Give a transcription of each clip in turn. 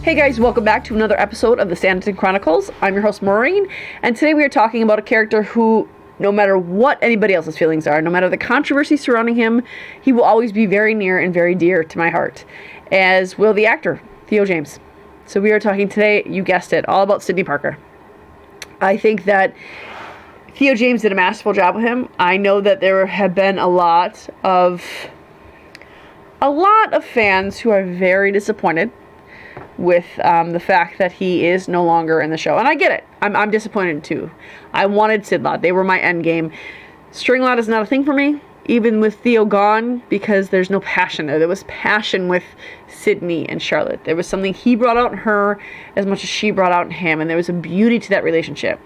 Hey guys, welcome back to another episode of the Sanditon Chronicles. I'm your host Maureen, and today we are talking about a character who, no matter what anybody else's feelings are, no matter the controversy surrounding him, he will always be very near and very dear to my heart, as will the actor, Theo James. So we are talking today, you guessed it, all about Sidney Parker. I think that Theo James did a masterful job with him. I know that there have been a lot of fans who are very disappointed with the fact that he is no longer in the show. And I get it. I'm disappointed too. I wanted Sidlot. They were my end game. Stringlot is not a thing for me, even with Theo gone, because there's no passion there. There was passion with Sidney and Charlotte. There was something he brought out in her as much as she brought out in him, and there was a beauty to that relationship.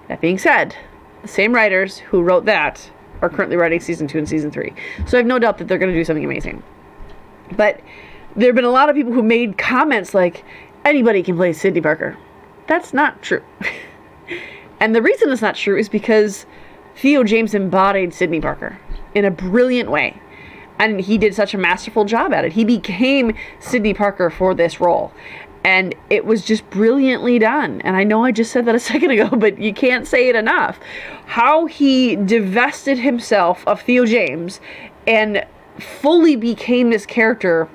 That being said, the same writers who wrote that are currently writing season 2 and season 3. So I have no doubt that they're going to do something amazing. But there have been a lot of people who made comments like, anybody can play Sidney Parker. That's not true. And the reason it's not true is because Theo James embodied Sidney Parker in a brilliant way. And he did such a masterful job at it. He became Sidney Parker for this role. And it was just brilliantly done. And I know I just said that a second ago, but you can't say it enough. How he divested himself of Theo James and fully became this character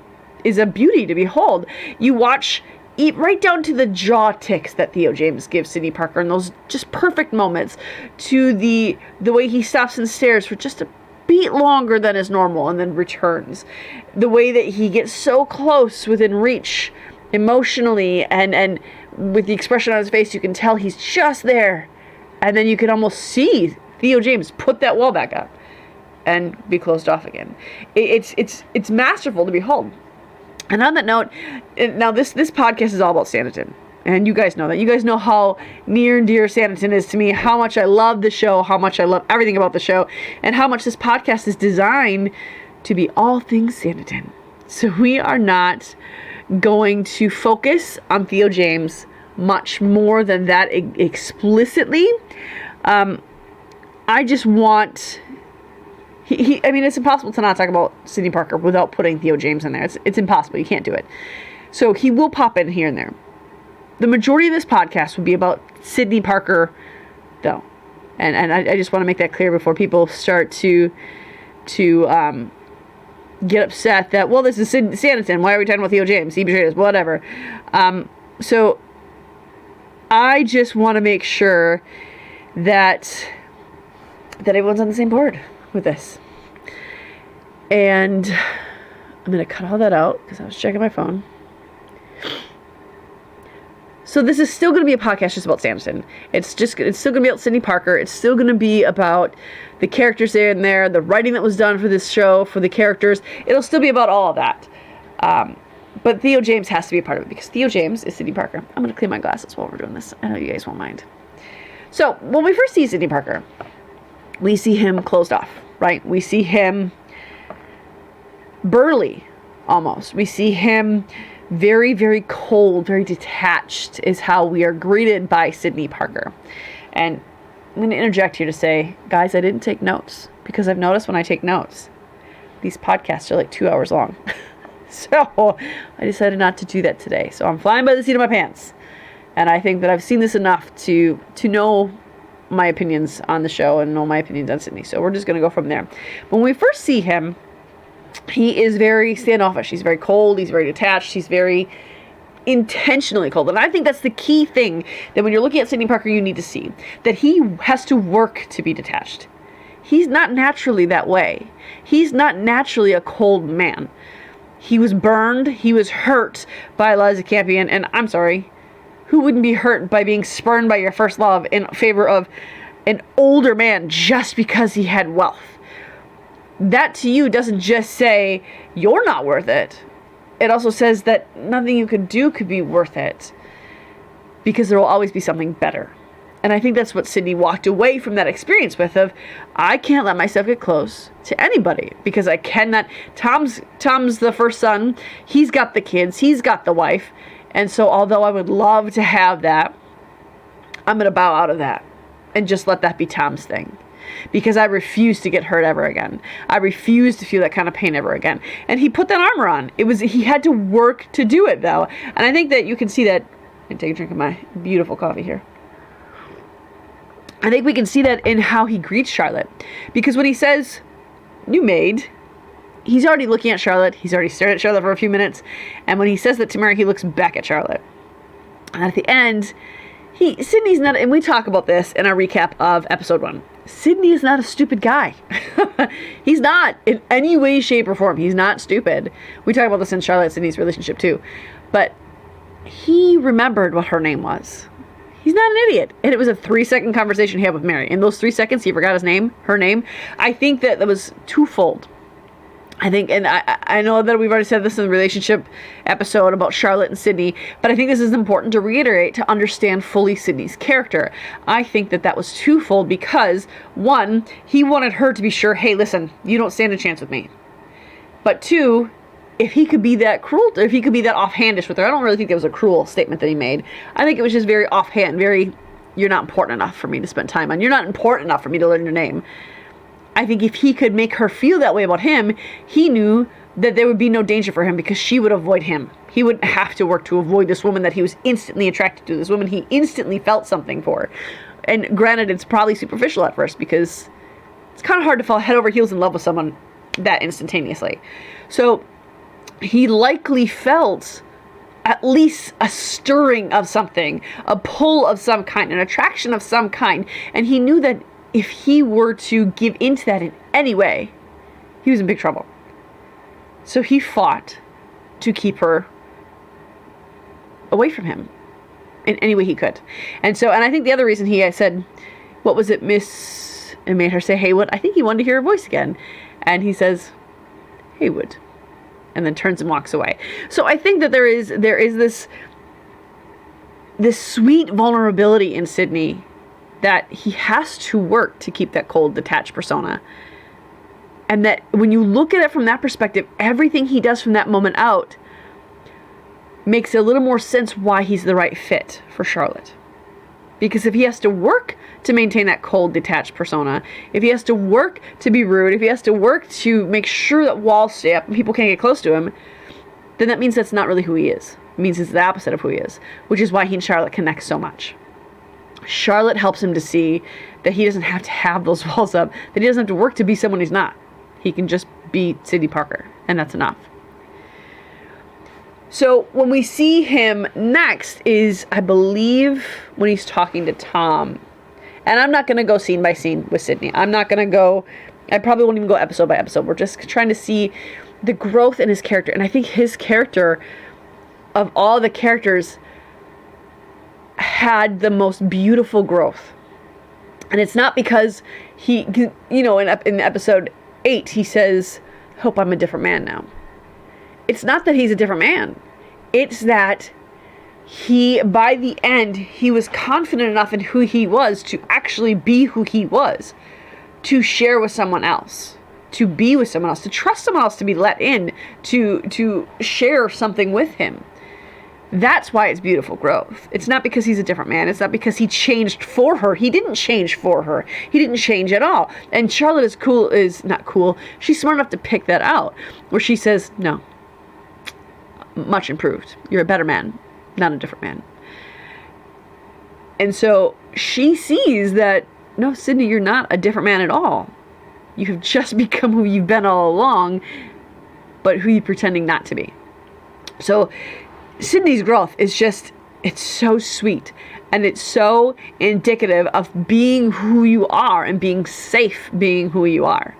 is a beauty to behold. You watch right down to the jaw ticks that Theo James gives Sidney Parker in those just perfect moments, to the way he stops and stares for just a beat longer than is normal and then returns. The way that he gets so close within reach emotionally, and with the expression on his face, you can tell he's just there. And then you can almost see Theo James put that wall back up and be closed off again. It's masterful to behold. And on that note, now this podcast is all about Sanditon. And you guys know that. You guys know how near and dear Sanditon is to me, how much I love the show, how much I love everything about the show, and how much this podcast is designed to be all things Sanditon. So we are not going to focus on Theo James much more than that explicitly. I just want... I mean, it's impossible to not talk about Sidney Parker without putting Theo James in there. It's impossible. You can't do it. So he will pop in here and there. The majority of this podcast will be about Sidney Parker, though. And I just want to make that clear before people start to get upset that, well, this is Sanditon. Why are we talking about Theo James? He betrayed us. Whatever. So I just want to make sure that everyone's on the same board with this. And I'm going to cut all that out because I was checking my phone. So this is still going to be a podcast just about Sanditon. It's still going to be about Sidney Parker. It's still going to be about the characters there and there, the writing that was done for this show, for the characters. It'll still be about all of that. But Theo James has to be a part of it because Theo James is Sidney Parker. I'm going to clean my glasses while we're doing this. I know you guys won't mind. So when we first see Sidney Parker, we see him closed off, right? We see him burly, almost. We see him very, very cold, very detached is how we are greeted by Sidney Parker. And I'm going to interject here to say, guys, I didn't take notes because I've noticed when I take notes, these podcasts are like 2 hours long. So I decided not to do that today. So I'm flying by the seat of my pants. And I think that I've seen this enough to know my opinions on the show and know my opinions on Sidney. So we're just going to go from there. When we first see him, he is very standoffish. He's very cold. He's very detached. He's very intentionally cold. And I think that's the key thing that when you're looking at Sidney Parker, you need to see. That he has to work to be detached. He's not naturally that way. He's not naturally a cold man. He was burned. He was hurt by Eliza Campion. And I'm sorry, who wouldn't be hurt by being spurned by your first love in favor of an older man just because he had wealth? That to you doesn't just say you're not worth it. It also says that nothing you could do could be worth it because there will always be something better. And I think that's what Sidney walked away from that experience with, of I can't let myself get close to anybody because I cannot. Tom's the first son. He's got the kids. He's got the wife. And so although I would love to have that, I'm going to bow out of that and just let that be Tom's thing. because I refuse to get hurt ever again. I refuse to feel that kind of pain ever again. And he put that armor on. He had to work to do it, though. And I think that you can see that. I take a drink of my beautiful coffee here. I think we can see that in how he greets Charlotte. Because when he says, "new maid," he's already looking at Charlotte. He's already stared at Charlotte for a few minutes. And when he says that to Mary, he looks back at Charlotte. And at the end, Sidney's not, and we talk about this in our recap of episode 1. Sidney is not a stupid guy. He's not in any way, shape, or form. He's not stupid. We talk about this in Charlotte and Sidney's relationship too. But he remembered what her name was. He's not an idiot. And it was a 3-second conversation he had with Mary. In those 3 seconds, he forgot her name. I think that was twofold. I think, and I know that we've already said this in the relationship episode about Charlotte and Sidney, but I think this is important to reiterate to understand fully Sidney's character. I think that was twofold because, one, he wanted her to be sure, hey, listen, you don't stand a chance with me. But two, if he could be that cruel, if he could be that offhandish with her, I don't really think it was a cruel statement that he made. I think it was just very offhand, you're not important enough for me to spend time on. You're not important enough for me to learn your name. I think if he could make her feel that way about him, he knew that there would be no danger for him because she would avoid him. He wouldn't have to work to avoid this woman that he was instantly attracted to, this woman he instantly felt something for. And granted, it's probably superficial at first because it's kind of hard to fall head over heels in love with someone that instantaneously. So he likely felt at least a stirring of something, a pull of some kind, an attraction of some kind. And he knew that if he were to give into that in any way, he was in big trouble. So he fought to keep her away from him in any way he could. And I think the other reason he said, what was it, Miss, and made her say Haywood, I think he wanted to hear her voice again. And he says, Haywood, and then turns and walks away. So I think that there is this sweet vulnerability in Sidney that he has to work to keep that cold, detached persona. And that when you look at it from that perspective, everything he does from that moment out makes a little more sense why he's the right fit for Charlotte. Because if he has to work to maintain that cold, detached persona, if he has to work to be rude, if he has to work to make sure that walls stay up and people can't get close to him, then that means that's not really who he is. It means it's the opposite of who he is, which is why he and Charlotte connect so much. Charlotte helps him to see that he doesn't have to have those walls up, that he doesn't have to work to be someone he's not. He can just be Sidney Parker, and that's enough. So when we see him next is, I believe, when he's talking to Tom. And I'm not going to go scene by scene with Sidney. I probably won't even go episode by episode. We're just trying to see the growth in his character. And I think his character, of all the characters, had the most beautiful growth. And it's not because he, in episode 8, he says, hope I'm a different man now. It's not that he's a different man. It's that by the end, he was confident enough in who he was to actually be who he was, to share with someone else, to be with someone else, to trust someone else to be let in, to share something with him. That's why it's beautiful growth. It's not because he's a different man. It's not because he changed for her. He didn't change for her. He didn't change at all. And Charlotte is not cool. She's smart enough to pick that out, where she says, no, much improved. You're a better man, not a different man. And so she sees that, no, Sidney, you're not a different man at all. You have just become who you've been all along, but who you're pretending not to be. So Sidney's growth is just, it's so sweet. And it's so indicative of being who you are and being safe being who you are.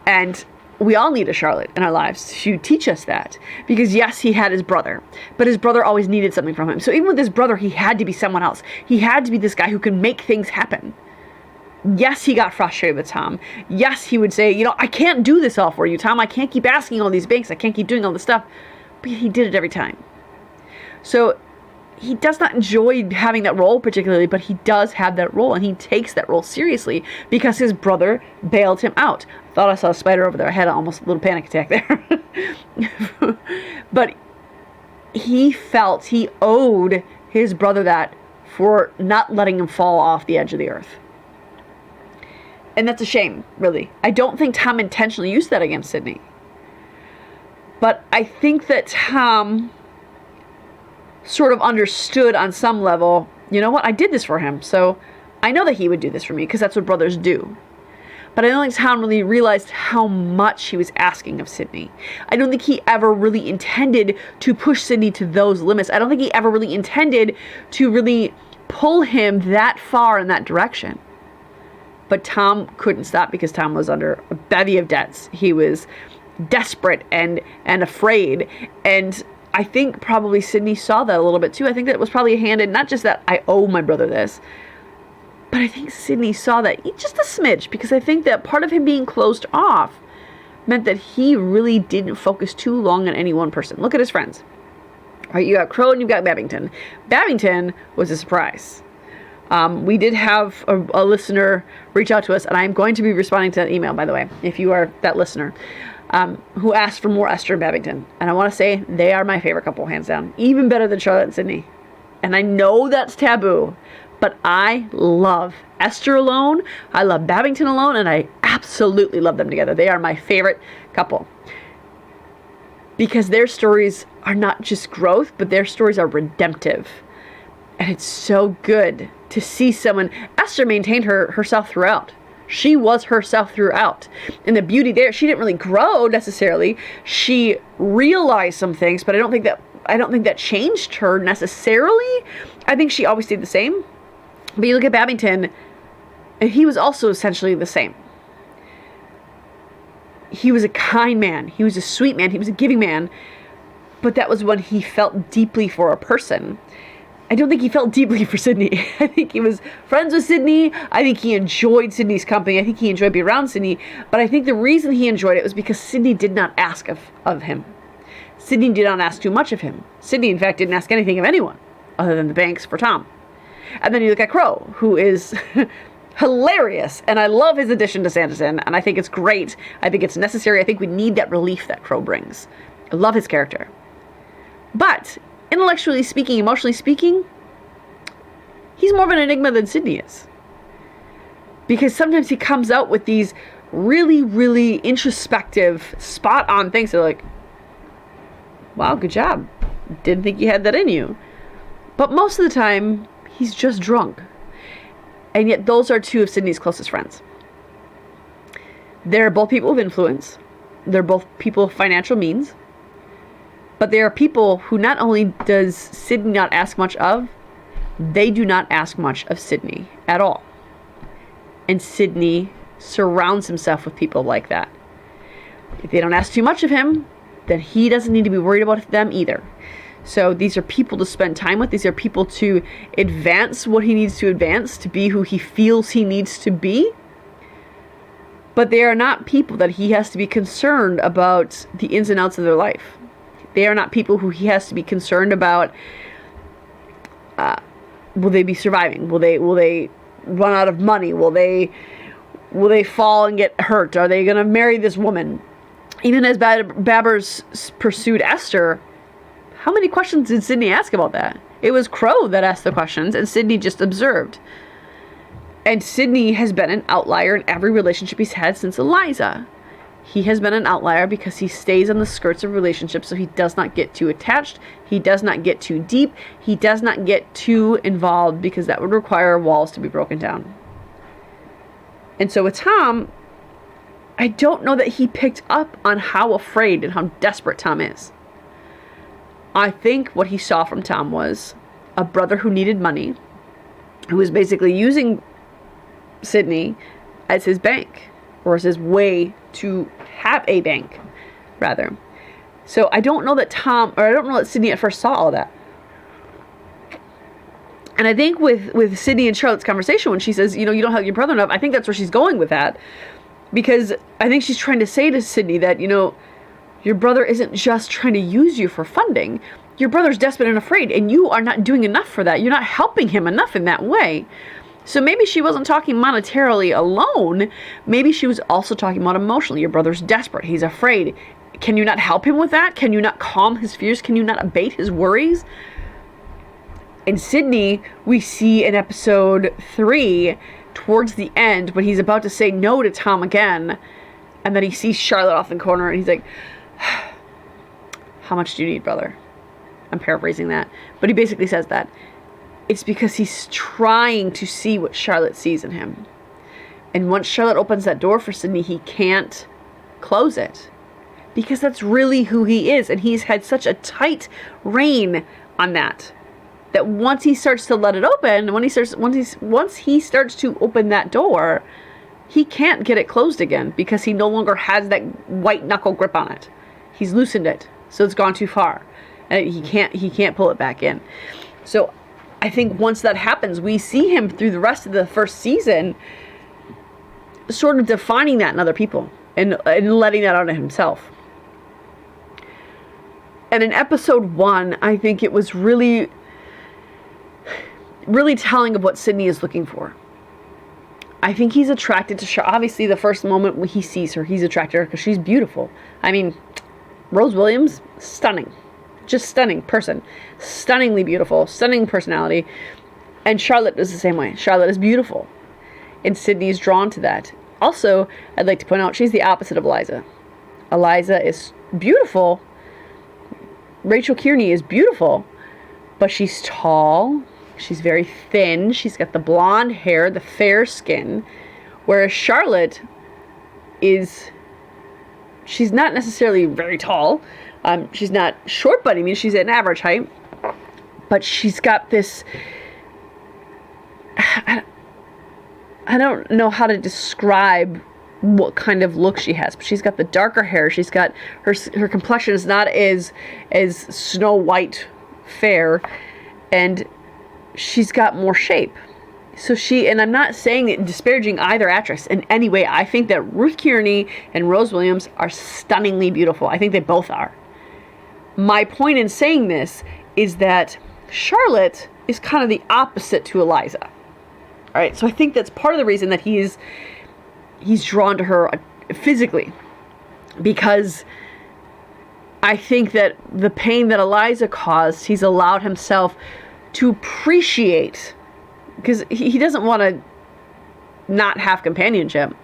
And we all need a Charlotte in our lives to teach us that. Because yes, he had his brother, but his brother always needed something from him. So even with his brother, he had to be someone else. He had to be this guy who could make things happen. Yes, he got frustrated with Tom. Yes, he would say, I can't do this all for you, Tom. I can't keep asking all these banks. I can't keep doing all this stuff. But he did it every time. So he does not enjoy having that role particularly, but he does have that role, and he takes that role seriously because his brother bailed him out. I thought I saw a spider over there. I had almost a little panic attack there. But he felt he owed his brother that for not letting him fall off the edge of the earth. And that's a shame, really. I don't think Tom intentionally used that against Sidney. But I think that Tom sort of understood on some level, you know what, I did this for him, so I know that he would do this for me, because that's what brothers do. But I don't think Tom really realized how much he was asking of Sidney. I don't think he ever really intended to push Sidney to those limits. I don't think he ever really intended to really pull him that far in that direction. But Tom couldn't stop, because Tom was under a bevy of debts. He was desperate and afraid. And I think probably Sidney saw that a little bit too. I think that was probably a hand in, not just that I owe my brother this, but I think Sidney saw that just a smidge, because I think that part of him being closed off meant that he really didn't focus too long on any one person. Look at his friends. Right, you got Crow and you've got Babington. Babington was a surprise. We did have a listener reach out to us, and I'm going to be responding to that email, by the way, if you are that listener, who asked for more Esther and Babington. And I want to say they are my favorite couple, hands down. Even better than Charlotte and Sidney. And I know that's taboo, but I love Esther alone, I love Babington alone, and I absolutely love them together. They are my favorite couple. Because their stories are not just growth, but their stories are redemptive. And it's so good to see someone. Esther maintained herself throughout. She was herself throughout. And the beauty there, she didn't really grow necessarily. She realized some things, but I don't think that changed her necessarily. I think she always stayed the same. But you look at Babington, and he was also essentially the same. He was a kind man. He was a sweet man. He was a giving man. But that was when he felt deeply for a person. I don't think he felt deeply for Sidney. I think he was friends with Sidney. I think he enjoyed Sidney's company. I think he enjoyed being around Sidney. But I think the reason he enjoyed it was because Sidney did not ask of him. Sidney did not ask too much of him. Sidney, in fact, didn't ask anything of anyone other than the banks for Tom. And then you look at Crow, who is hilarious. And I love his addition to Sanditon. And I think it's great. I think it's necessary. I think we need that relief that Crow brings. I love his character. But intellectually speaking, emotionally speaking, he's more of an enigma than Sidney is. Because sometimes he comes out with these really, really introspective, spot-on things. They're like, wow, good job. Didn't think you had that in you. But most of the time, he's just drunk. And yet those are two of Sidney's closest friends. They're both people of influence. They're both people of financial means. But there are people who not only does Sidney not ask much of, they do not ask much of Sidney at all. And Sidney surrounds himself with people like that. If they don't ask too much of him, then he doesn't need to be worried about them either. So these are people to spend time with. These are people to advance what he needs to advance, to be who he feels he needs to be. But they are not people that he has to be concerned about the ins and outs of their life. They are not people who he has to be concerned about. Will they be surviving? Will they run out of money? Will they fall and get hurt? Are they going to marry this woman? Even as Babbers pursued Esther, how many questions did Sidney ask about that? It was Crow that asked the questions, and Sidney just observed. And Sidney has been an outlier in every relationship he's had since Eliza. He has been an outlier because he stays on the skirts of relationships, so he does not get too attached. He does not get too deep. He does not get too involved, because that would require walls to be broken down. And so with Tom, I don't know that he picked up on how afraid and how desperate Tom is. I think what he saw from Tom was a brother who needed money, who was basically using Sidney as his bank, or as his way to have a bank, rather. So I don't know that Sidney at first saw all that. And I think with Sidney and Charlotte's conversation, when she says, you don't help your brother enough, I think that's where she's going with that. Because I think she's trying to say to Sidney that, your brother isn't just trying to use you for funding. Your brother's desperate and afraid, and you are not doing enough for that. You're not helping him enough in that way. So maybe she wasn't talking monetarily alone. Maybe she was also talking about emotionally. Your brother's desperate. He's afraid. Can you not help him with that? Can you not calm his fears? Can you not abate his worries? In Sidney, we see in episode 3 towards the end when he's about to say no to Tom again, and then he sees Charlotte off in the corner and he's like, how much do you need, brother? I'm paraphrasing that, but he basically says that. It's because he's trying to see what Charlotte sees in him. And once Charlotte opens that door for Sidney, he can't close it. Because that's really who he is. And he's had such a tight rein on that. That once he starts to let it open, once he starts to open that door, he can't get it closed again. Because he no longer has that white knuckle grip on it. He's loosened it. So it's gone too far. And he can't pull it back in. So I think once that happens, we see him through the rest of the first season sort of defining that in other people and letting that out of himself. And in episode 1, I think it was really, really telling of what Sidney is looking for. I think he's attracted to Charlotte. Obviously, the first moment when he sees her, he's attracted to her because she's beautiful. I mean, Rose Williams, stunning. Just stunning person. Stunningly beautiful. Stunning personality. And Charlotte is the same way. Charlotte is beautiful. And Sidney is drawn to that. Also, I'd like to point out, she's the opposite of Eliza. Eliza is beautiful. Rachel Kearney is beautiful. But she's tall. She's very thin. She's got the blonde hair, the fair skin. Whereas Charlotte is... she's not necessarily very tall. She's not short, but I mean, she's at an average height. But she's got this... I don't know how to describe what kind of look she has, but she's got the darker hair. She's got her complexion is not as Snow White fair, and she's got more shape. So and I'm not saying it disparaging either actress in any way. I think that Ruth Kearney and Rose Williams are stunningly beautiful. I think they both are. My point in saying this is that Charlotte is kind of the opposite to Eliza. All right, so I think that's part of the reason that he's drawn to her physically, because I think that the pain that Eliza caused, he's allowed himself to appreciate, because he doesn't want to not have companionship.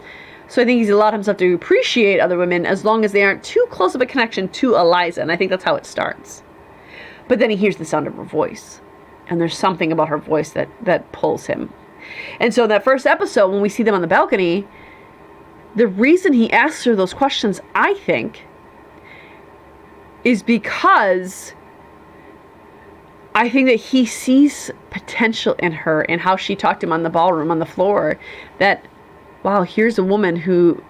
So I think he's allowed himself to appreciate other women as long as they aren't too close of a connection to Eliza, and I think that's how it starts. But then he hears the sound of her voice, and there's something about her voice that pulls him. And so in that first episode, when we see them on the balcony, the reason he asks her those questions, I think, is because I think that he sees potential in her and how she talked to him on the ballroom, on the floor, that, wow, here's a woman who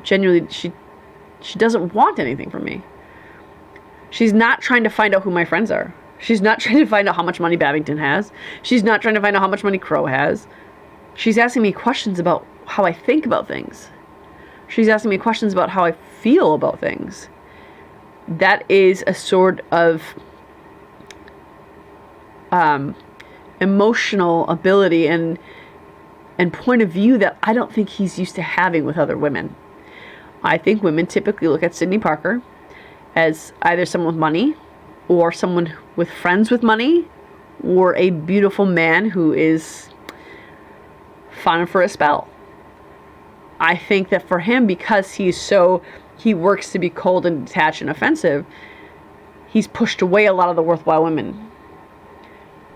genuinely, she doesn't want anything from me. She's not trying to find out who my friends are. She's not trying to find out how much money Babington has. She's not trying to find out how much money Crow has. She's asking me questions about how I think about things. She's asking me questions about how I feel about things. That is a sort of emotional ability and point of view that I don't think he's used to having with other women. I think women typically look at Sidney Parker as either someone with money, or someone with friends with money, or a beautiful man who is fun for a spell. I think that for him, because he works to be cold and detached and offensive, he's pushed away a lot of the worthwhile women.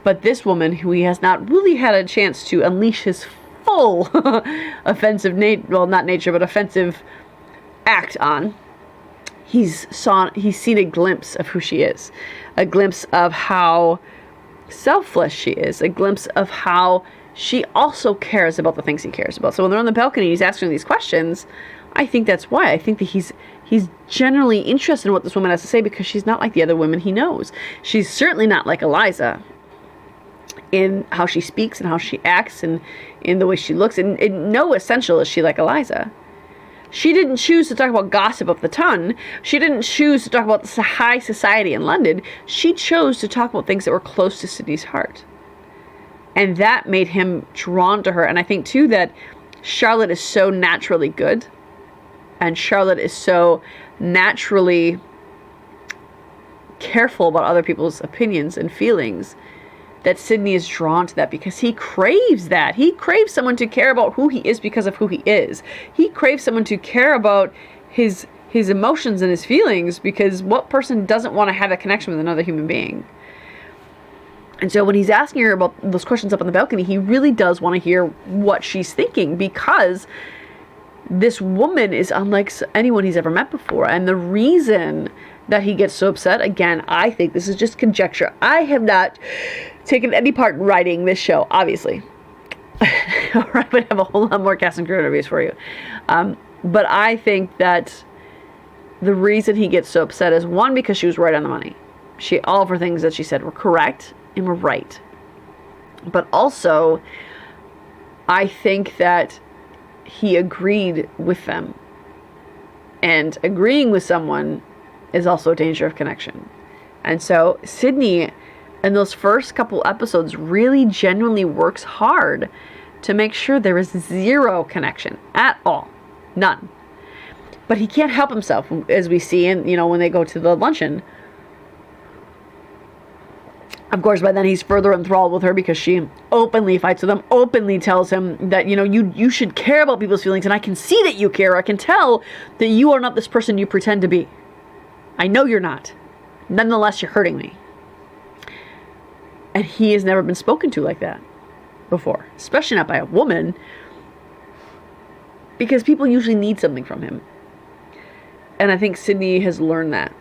But this woman, who he has not really had a chance to unleash his full offensive offensive act on, he's seen a glimpse of who she is, a glimpse of how selfless she is, a glimpse of how she also cares about the things he cares about. So when they're on the balcony, he's asking these questions. I think that's why. I think that he's generally interested in what this woman has to say, because she's not like the other women he knows. She's certainly not like Eliza in how she speaks and how she acts and in the way she looks. And in no essential is she like Eliza. She didn't choose to talk about gossip of the ton. She didn't choose to talk about the high society in London. She chose to talk about things that were close to Sidney's heart. And that made him drawn to her. And I think, too, that Charlotte is so naturally good. And Charlotte is so naturally careful about other people's opinions and feelings, that Sidney is drawn to that because he craves that. He craves someone to care about who he is because of who he is. He craves someone to care about his emotions and his feelings, because what person doesn't want to have that connection with another human being? And so when he's asking her about those questions up on the balcony, he really does want to hear what she's thinking, because this woman is unlike anyone he's ever met before. And the reason that he gets so upset, again, I think this is just conjecture. I have not taken any part in writing this show, obviously. Or I would have a whole lot more cast and crew interviews for you. But I think that the reason he gets so upset is, one, because she was right on the money. All of her things that she said were correct and were right. But also, I think that he agreed with them. And agreeing with someone is also a danger of connection. And so Sidney, in those first couple episodes, really genuinely works hard to make sure there is zero connection at all. None. But he can't help himself, as we see in, when they go to the luncheon. Of course, by then he's further enthralled with her, because she openly fights with him, openly tells him that, you should care about people's feelings, and I can see that you care. I can tell that you are not this person you pretend to be. I know you're not. Nonetheless, you're hurting me. And he has never been spoken to like that before, especially not by a woman, because people usually need something from him. And I think Sidney has learned that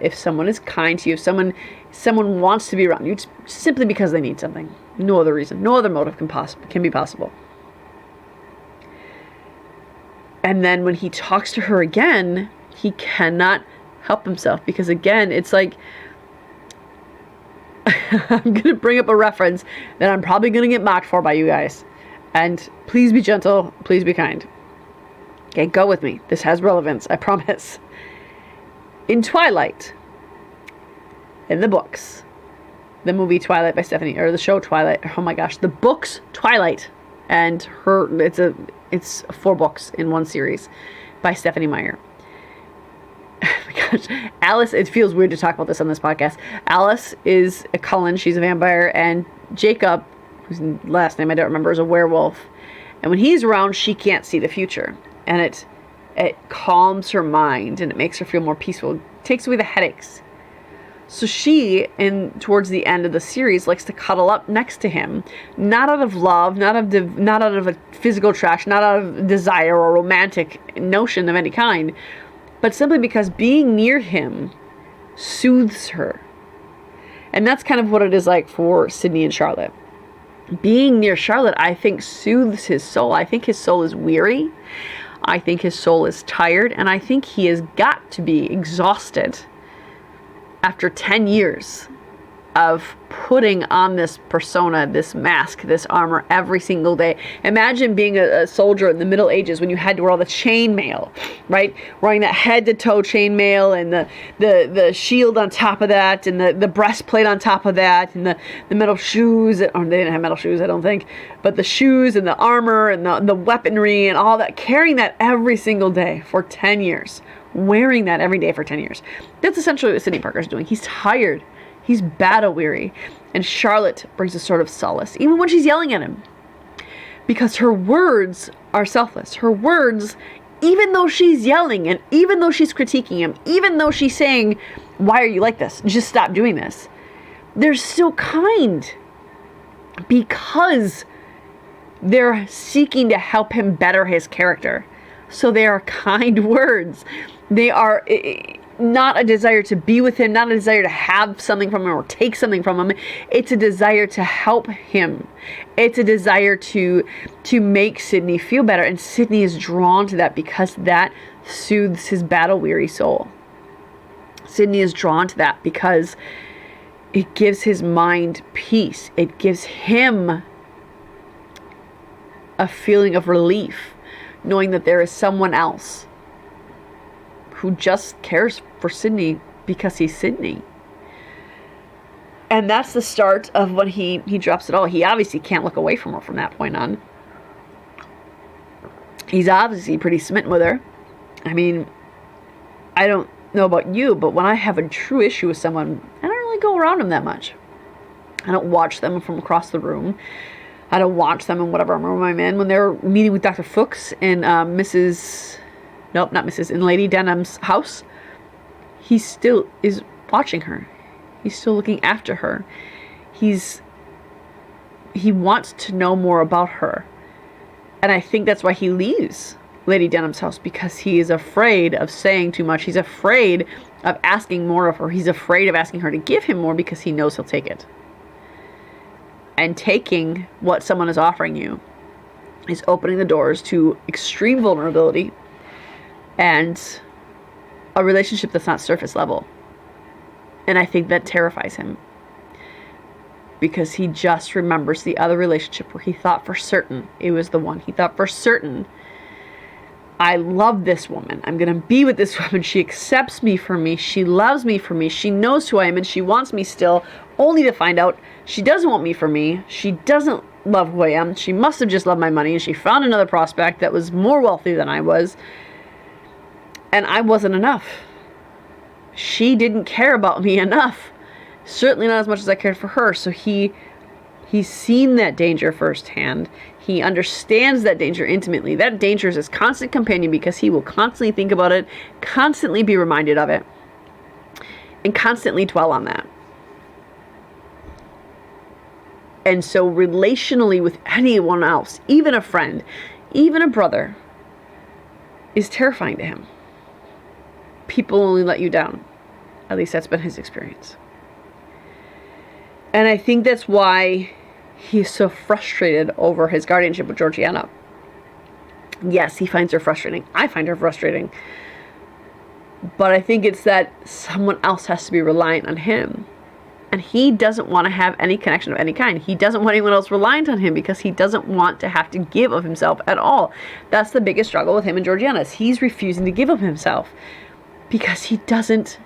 if someone is kind to you, if someone wants to be around you, it's simply because they need something. No other reason, no other motive can be possible. And then when he talks to her again, he cannot help himself, because again, it's like, I'm going to bring up a reference that I'm probably going to get mocked for by you guys. And please be gentle, please be kind. Okay, go with me. This has relevance, I promise. In Twilight, in the books, the movie Twilight by Stephanie, or the show Twilight, oh my gosh, the books Twilight, and it's 4 books in one series by Stephanie Meyer. Oh my gosh, Alice, it feels weird to talk about this on this podcast. Alice is a Cullen, she's a vampire, and Jacob, whose last name I don't remember, is a werewolf. And when he's around, she can't see the future. And it calms her mind, and it makes her feel more peaceful. It takes away the headaches. So she, towards the end of the series, likes to cuddle up next to him, not out of love, not out of a physical attraction, not out of desire or romantic notion of any kind, but simply because being near him soothes her. And that's kind of what it is like for Sidney and Charlotte. Being near Charlotte, I think, soothes his soul. I think his soul is weary. I think his soul is tired. And I think he has got to be exhausted after 10 years of putting on this persona, this mask, this armor every single day. Imagine being a soldier in the Middle Ages when you had to wear all the chainmail, right? Wearing that head-to-toe chainmail, and the shield on top of that, and the breastplate on top of that, and the metal shoes. Or they didn't have metal shoes, I don't think. But the shoes and the armor and the weaponry and all that, carrying that every single day for 10 years. Wearing that every day for 10 years. That's essentially what Sidney Parker's doing. He's tired. He's battle weary. And Charlotte brings a sort of solace, even when she's yelling at him. Because her words are selfless. Her words, even though she's yelling, and even though she's critiquing him, even though she's saying, why are you like this? Just stop doing this. They're still kind. Because they're seeking to help him better his character. So they are kind words. They are not a desire to be with him, not a desire to have something from him or take something from him. It's a desire to help him. It's a desire to make Sidney feel better. And Sidney is drawn to that because that soothes his battle-weary soul. Sidney is drawn to that because it gives his mind peace. It gives him a feeling of relief, knowing that there is someone else who just cares for Sidney because he's Sidney. And that's the start of when he drops it all. He obviously can't look away from her from that point on. He's obviously pretty smitten with her. I mean, I don't know about you, but when I have a true issue with someone, I don't really go around them that much. I don't watch them from across the room. I don't watch them in whatever room I'm in. When they're meeting with Dr. Fuchs in in Lady Denham's house, he still is watching her. He's still looking after her. He wants to know more about her. And I think that's why he leaves Lady Denham's house, because he is afraid of saying too much. He's afraid of asking more of her. He's afraid of asking her to give him more because he knows he'll take it. And taking what someone is offering you is opening the doors to extreme vulnerability and a relationship that's not surface level. And I think that terrifies him, because he just remembers the other relationship where he thought for certain it was the one. He thought for certain, I love this woman. I'm going to be with this woman. She accepts me for me. She loves me for me. She knows who I am and she wants me still, only to find out she doesn't want me for me. She doesn't love who I am. She must have just loved my money, and she found another prospect that was more wealthy than I was. And I wasn't enough. She didn't care about me enough. Certainly not as much as I cared for her. So he's seen that danger firsthand. He understands that danger intimately. That danger is his constant companion, because he will constantly think about it, constantly be reminded of it, and constantly dwell on that. And so relationally with anyone else, even a friend, even a brother, is terrifying to him. People only let you down. At least that's been his experience. And I think that's why he's so frustrated over his guardianship with Georgiana. Yes, he finds her frustrating. I find her frustrating. But I think it's that someone else has to be reliant on him. And he doesn't want to have any connection of any kind. He doesn't want anyone else reliant on him, because he doesn't want to have to give of himself at all. That's the biggest struggle with him and Georgiana. He's refusing to give of himself because he doesn't.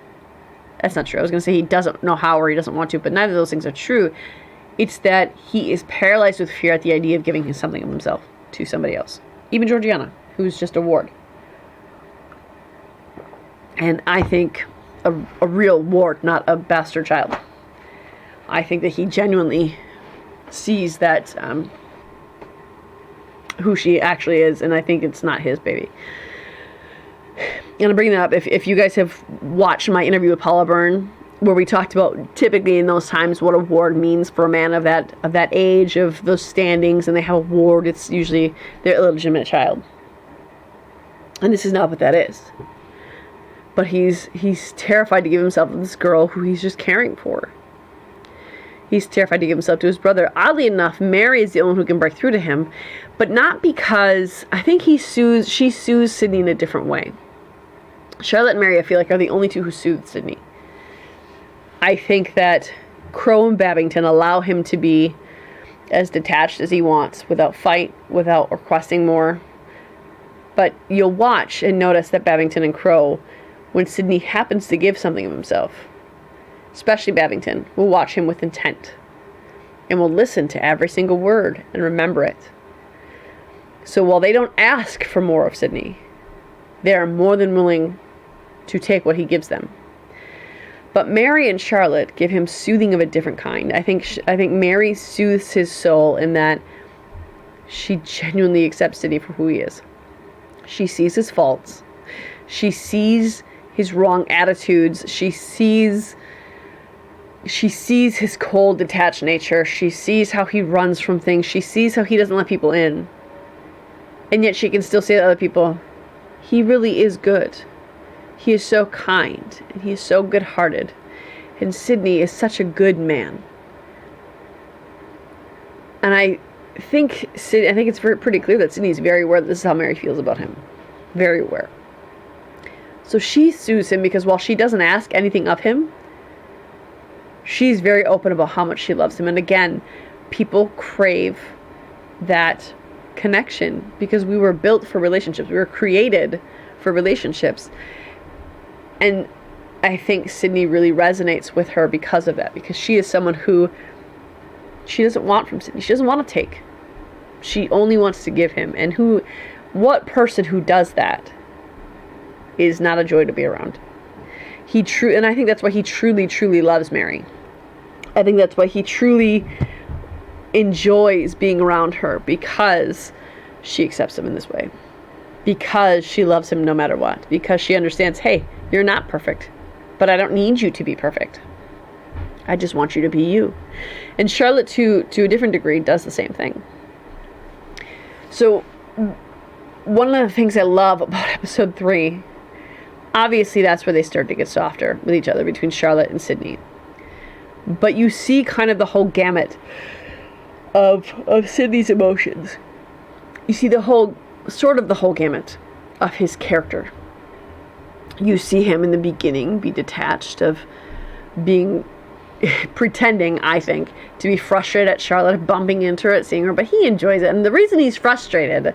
That's not true. I was going to say he doesn't know how, or he doesn't want to, but neither of those things are true. It's that he is paralyzed with fear at the idea of giving something of himself to somebody else. Even Georgiana, who's just a ward. And I think a real ward, not a bastard child. I think that he genuinely sees that who she actually is, and I think it's not his baby. And I'm bringing that up if you guys have watched my interview with Paula Byrne, where we talked about typically in those times what a ward means for a man of that age, of those standings, and they have a ward. It's usually their illegitimate child, and this is not what that is. But he's terrified to give himself to this girl who he's just caring for. He's terrified to give himself to his brother. Oddly enough, Mary is the only one who can break through to him, but not because, I think she soothes Sidney in a different way. Charlotte and Mary, I feel like, are the only two who soothe Sidney. I think that Crow and Babington allow him to be as detached as he wants, without fight, without requesting more. But you'll watch and notice that Babington and Crow, when Sidney happens to give something of himself, especially Babington, will watch him with intent and will listen to every single word and remember it. So while they don't ask for more of Sidney, they are more than willing to take what he gives them. But Mary and Charlotte give him soothing of a different kind. I think Mary soothes his soul in that she genuinely accepts Sidney for who he is. She sees his faults. She sees his wrong attitudes. She sees his cold, detached nature. She sees how he runs from things. She sees how he doesn't let people in. And yet she can still say to other people, he really is good. He is so kind, and he is so good-hearted. And Sidney is such a good man. And I think it's pretty clear that Sidney's very aware that this is how Mary feels about him. Very aware. So she soothes him because while she doesn't ask anything of him, she's very open about how much she loves him. And again, people crave that connection because we were built for relationships. We were created for relationships. And I think Sidney really resonates with her because of that. Because she is someone who she doesn't want from Sidney. She doesn't want to take. She only wants to give him. And what person who does that is not a joy to be around. And I think that's why he truly, truly loves Mary. I think that's why he truly enjoys being around her, because she accepts him in this way. Because she loves him no matter what. Because she understands, hey, you're not perfect, but I don't need you to be perfect. I just want you to be you. And Charlotte, to a different degree, does the same thing. So, one of the things I love about episode 3, obviously that's where they start to get softer with each other, between Charlotte and Sidney. But you see kind of the whole gamut of Sidney's emotions. You see the whole gamut of his character. You see him in the beginning be detached, of being, pretending, I think, to be frustrated at Charlotte, bumping into her, seeing her, but he enjoys it. And the reason he's frustrated,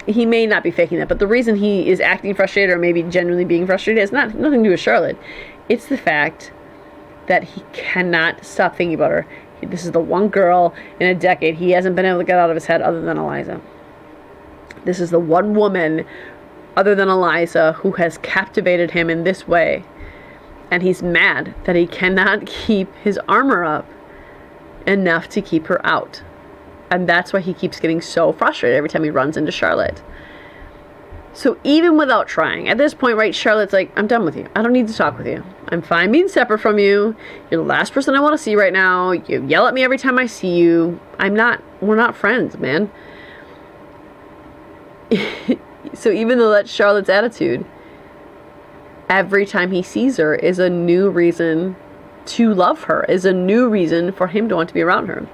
he may not be faking that, but the reason he is acting frustrated, or maybe genuinely being frustrated, has nothing to do with Charlotte. It's the fact that he cannot stop thinking about her. This is the one girl in a decade he hasn't been able to get out of his head other than Eliza. This is the one woman other than Eliza who has captivated him in this way. And he's mad that he cannot keep his armor up enough to keep her out. And that's why he keeps getting so frustrated every time he runs into Charlotte. So even without trying, at this point, right, Charlotte's like, I'm done with you. I don't need to talk with you. I'm fine being separate from you. You're the last person I want to see right now. You yell at me every time I see you. We're not friends, man. So even though that's Charlotte's attitude, every time he sees her is a new reason to love her, is a new reason for him to want to be around her.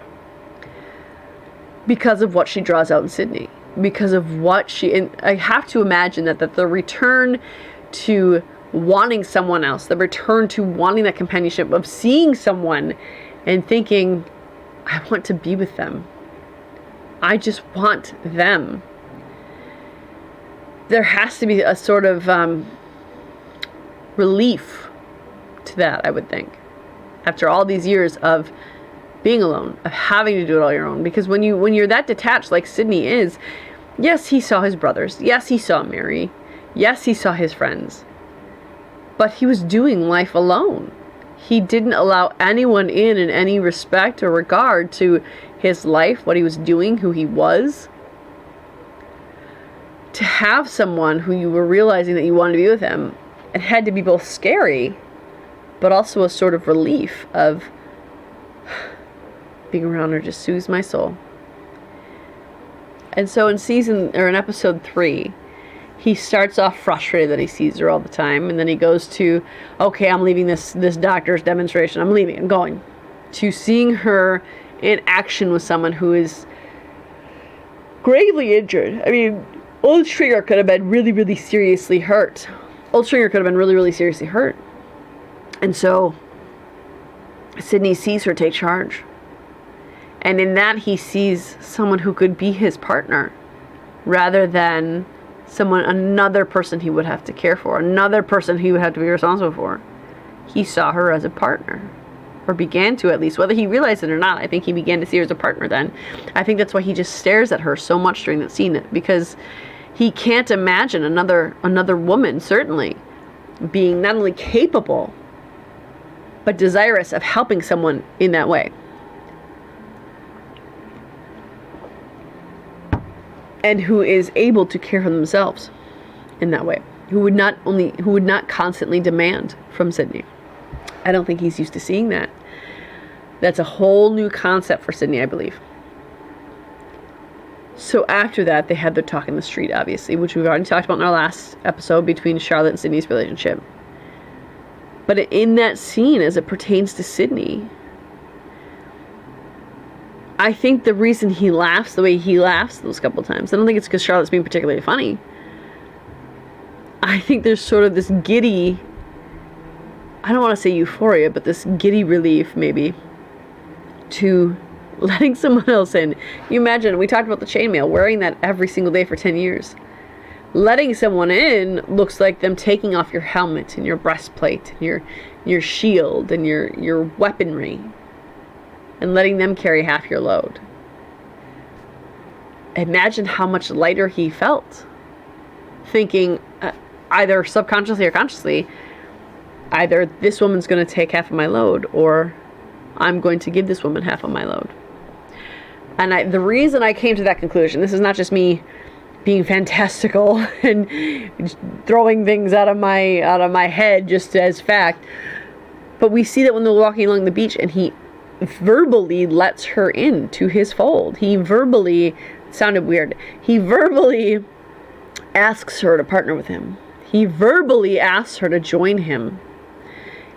Because of what she draws out in Sidney. Because of what she, and I have to imagine that the return to wanting someone else, the return to wanting that companionship, of seeing someone and thinking, I want to be with them. I just want them. There has to be a sort of relief to that, I would think. After all these years of being alone, of having to do it all your own. Because when you're that detached like Sidney is, yes, he saw his brothers. Yes, he saw Mary. Yes, he saw his friends. But he was doing life alone. He didn't allow anyone in any respect or regard to his life, what he was doing, who he was. To have someone who you were realizing that you wanted to be with him, it had to be both scary, but also a sort of relief of being around her just soothes my soul. And so in episode 3, he starts off frustrated that he sees her all the time, and then he goes to, okay, I'm leaving this doctor's demonstration. I'm leaving. I'm going. To seeing her in action with someone who is gravely injured. I mean, Old Stringer could have been really, really seriously hurt. And so Sidney sees her take charge. And in that, he sees someone who could be his partner, rather than another person he would have to care for, another person he would have to be responsible for. He saw her as a partner, or began to, at least. Whether he realized it or not, I think he began to see her as a partner then. I think that's why he just stares at her so much during that scene, because he can't imagine another woman, certainly, being not only capable, but desirous of helping someone in that way. And who is able to care for themselves in that way. Who would not constantly demand from Sidney. I don't think he's used to seeing that. That's a whole new concept for Sidney, I believe. So after that, they had their talk in the street, obviously, which we've already talked about in our last episode, between Charlotte and Sidney's relationship. But in that scene, as it pertains to Sidney, I think the reason he laughs the way he laughs those couple times, I don't think it's because Charlotte's being particularly funny. I think there's sort of this giddy, I don't want to say euphoria, but this giddy relief, maybe, to letting someone else in. You imagine, we talked about the chainmail, wearing that every single day for 10 years. Letting someone in looks like them taking off your helmet and your breastplate, and your shield and your weaponry, and letting them carry half your load. Imagine how much lighter he felt, thinking, either subconsciously or consciously, either this woman's going to take half of my load, or I'm going to give this woman half of my load. And the reason I came to that conclusion, this is not just me being fantastical and throwing things out of my head just as fact, but we see that when they're walking along the beach and he verbally lets her into his fold. He verbally, it sounded weird, he verbally asks her to partner with him. He verbally asks her to join him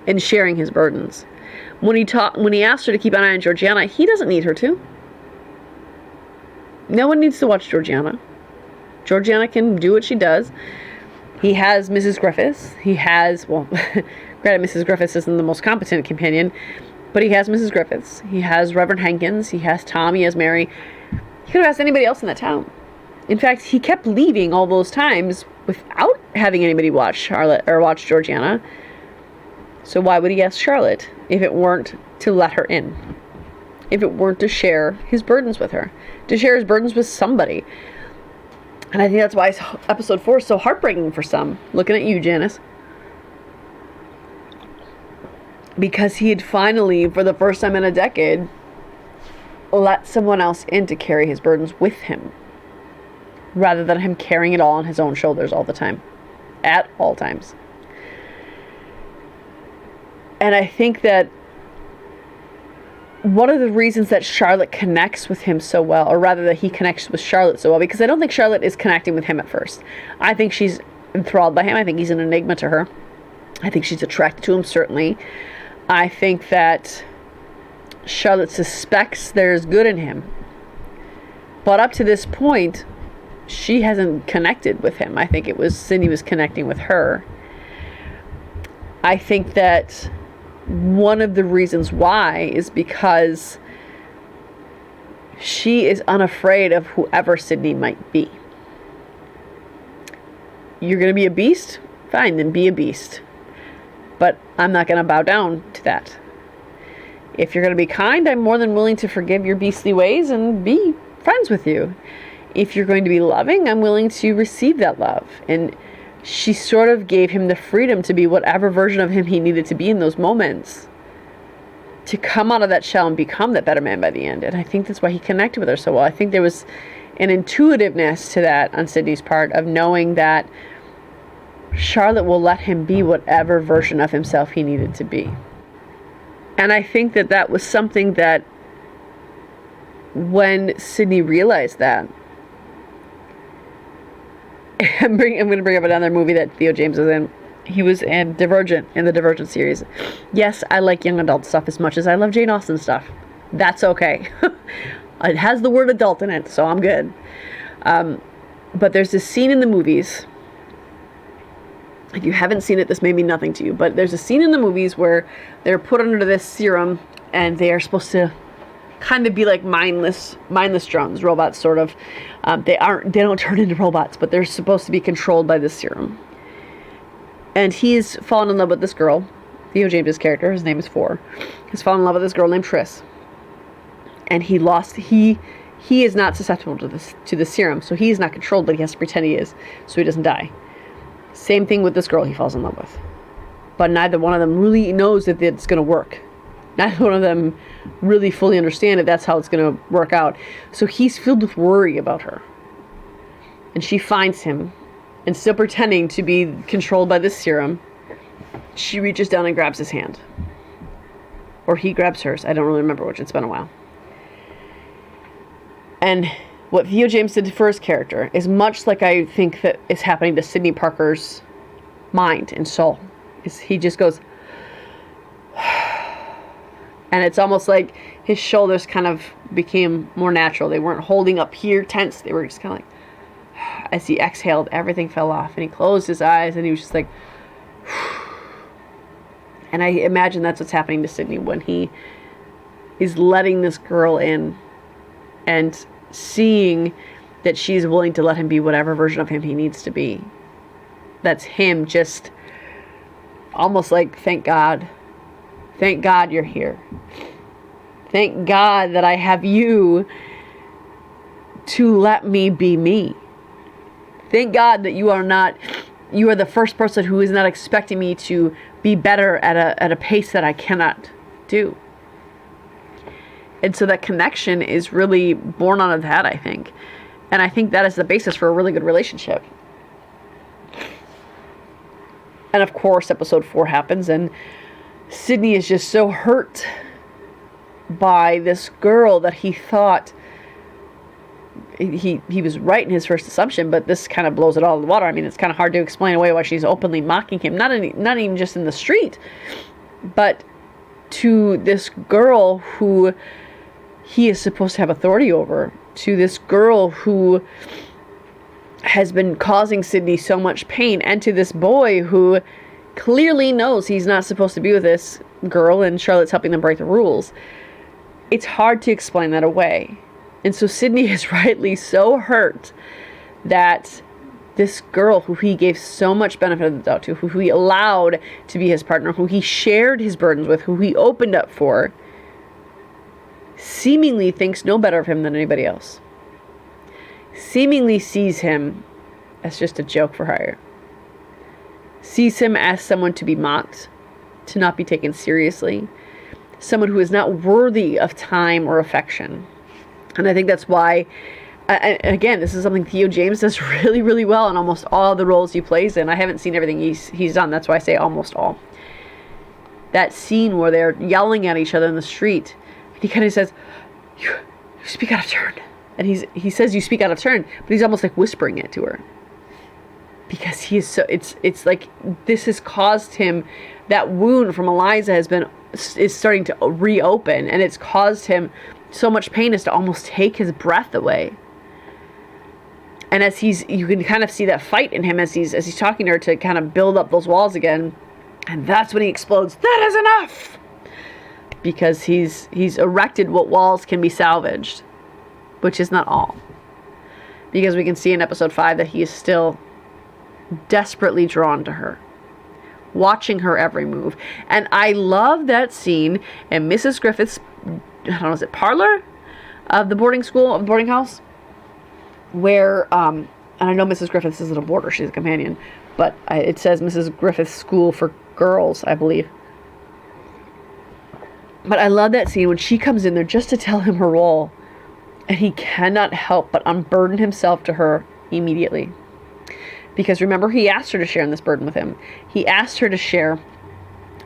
in sharing his burdens. When he asked her to keep an eye on Georgiana, he doesn't need her to. No one needs to watch Georgiana. Georgiana can do what she does. He has Mrs. Griffiths. He has, well, granted, Mrs. Griffiths isn't the most competent companion, but he has Mrs. Griffiths. He has Reverend Hankins. He has Tom. He has Mary. He could have asked anybody else in that town. In fact, he kept leaving all those times without having anybody watch Charlotte or watch Georgiana. So why would he ask Charlotte if it weren't to let her in? If it weren't to share his burdens with her? To share his burdens with somebody. And I think that's why episode 4 is so heartbreaking for some. Looking at you, Janice. Because he had finally, for the first time in a decade, let someone else in to carry his burdens with him. Rather than him carrying it all on his own shoulders all the time. At all times. And I think that one of the reasons that Charlotte connects with him so well, or rather that he connects with Charlotte so well, because I don't think Charlotte is connecting with him at first. I think she's enthralled by him. I think he's an enigma to her. I think she's attracted to him, certainly. I think that Charlotte suspects there's good in him. But up to this point, she hasn't connected with him. I think it was Sidney was connecting with her. I think that one of the reasons why is because she is unafraid of whoever Sidney might be. You're going to be a beast? Fine, then be a beast. But I'm not going to bow down to that. If you're going to be kind, I'm more than willing to forgive your beastly ways and be friends with you. If you're going to be loving, I'm willing to receive that love. And she sort of gave him the freedom to be whatever version of him he needed to be in those moments. To come out of that shell and become that better man by the end. And I think that's why he connected with her so well. I think there was an intuitiveness to that on Sidney's part of knowing that Charlotte will let him be whatever version of himself he needed to be. And I think that that was something that when Sidney realized that, I'm going to bring up another movie that Theo James was in. He was in Divergent, in the Divergent series. Yes, I like young adult stuff as much as I love Jane Austen stuff. That's okay. It has the word adult in it, so I'm good. But there's this scene in the movies. If you haven't seen it, this may mean nothing to you. But there's a scene in the movies where they're put under this serum and they are supposed to kind of be like mindless drones, robots sort of. They don't turn into robots, but they're supposed to be controlled by this serum. And he's fallen in love with this girl, Theo James's character, his name is Four. He's fallen in love with this girl named Triss. And he is not susceptible to the serum, so he is not controlled, but he has to pretend he is, so he doesn't die. Same thing with this girl he falls in love with. But neither one of them really knows that it's going to work. Neither one of them really fully understand if that's how it's going to work out. So he's filled with worry about her. And she finds him, and still pretending to be controlled by this serum, she reaches down and grabs his hand. Or he grabs hers. I don't really remember which. It's been a while. And what Theo James did for his character is much like I think that is happening to Sidney Parker's mind and soul. He just goes... And it's almost like his shoulders kind of became more natural. They weren't holding up here tense. They were just kind of like, as he exhaled, everything fell off. And he closed his eyes and he was just like, and I imagine that's what's happening to Sidney when he is letting this girl in and seeing that she's willing to let him be whatever version of him he needs to be. That's him just almost like, thank God. Thank God you're here. Thank God that I have you to let me be me. Thank God that you are the first person who is not expecting me to be better at a pace that I cannot do. And so that connection is really born out of that, I think. And I think that is the basis for a really good relationship. And of course, episode 4 happens, and Sidney is just so hurt by this girl that he thought he was right in his first assumption, but this kind of blows it all in the water. I mean, it's kind of hard to explain away why she's openly mocking him, not even just in the street, but to this girl who he is supposed to have authority over, to this girl who has been causing Sidney so much pain, and to this boy who clearly knows he's not supposed to be with this girl, and Charlotte's helping them break the rules. It's hard to explain that away. And so Sidney is rightly so hurt that this girl who he gave so much benefit of the doubt to, who he allowed to be his partner, who he shared his burdens with, who he opened up for, seemingly thinks no better of him than anybody else. Seemingly sees him as just a joke for hire. Sees him as someone to be mocked, to not be taken seriously. Someone who is not worthy of time or affection. And I think that's why, again, this is something Theo James does really, really well in almost all the roles he plays in. I haven't seen everything he's done. That's why I say almost all. That scene where they're yelling at each other in the street, and he kind of says, you speak out of turn. And he says you speak out of turn, but he's almost like whispering it to her. Because he is so, it's like this has caused him, that wound from Eliza is starting to reopen, and it's caused him so much pain as to almost take his breath away. And as you can kind of see that fight in him as he's talking to her to kind of build up those walls again. And that's when he explodes. That is enough! Because he's erected what walls can be salvaged, which is not all. Because we can see in episode 5 that he is still desperately drawn to her, watching her every move. And I love that scene in Mrs. Griffith's, I don't know, is it parlor of the boarding school, of the boarding house, where, and I know Mrs. Griffiths isn't a boarder, she's a companion, but it says Mrs. Griffith's School for Girls, I believe. But I love that scene when she comes in there just to tell him her role, and he cannot help but unburden himself to her immediately. Because remember, he asked her to share in this burden with him. He asked her to share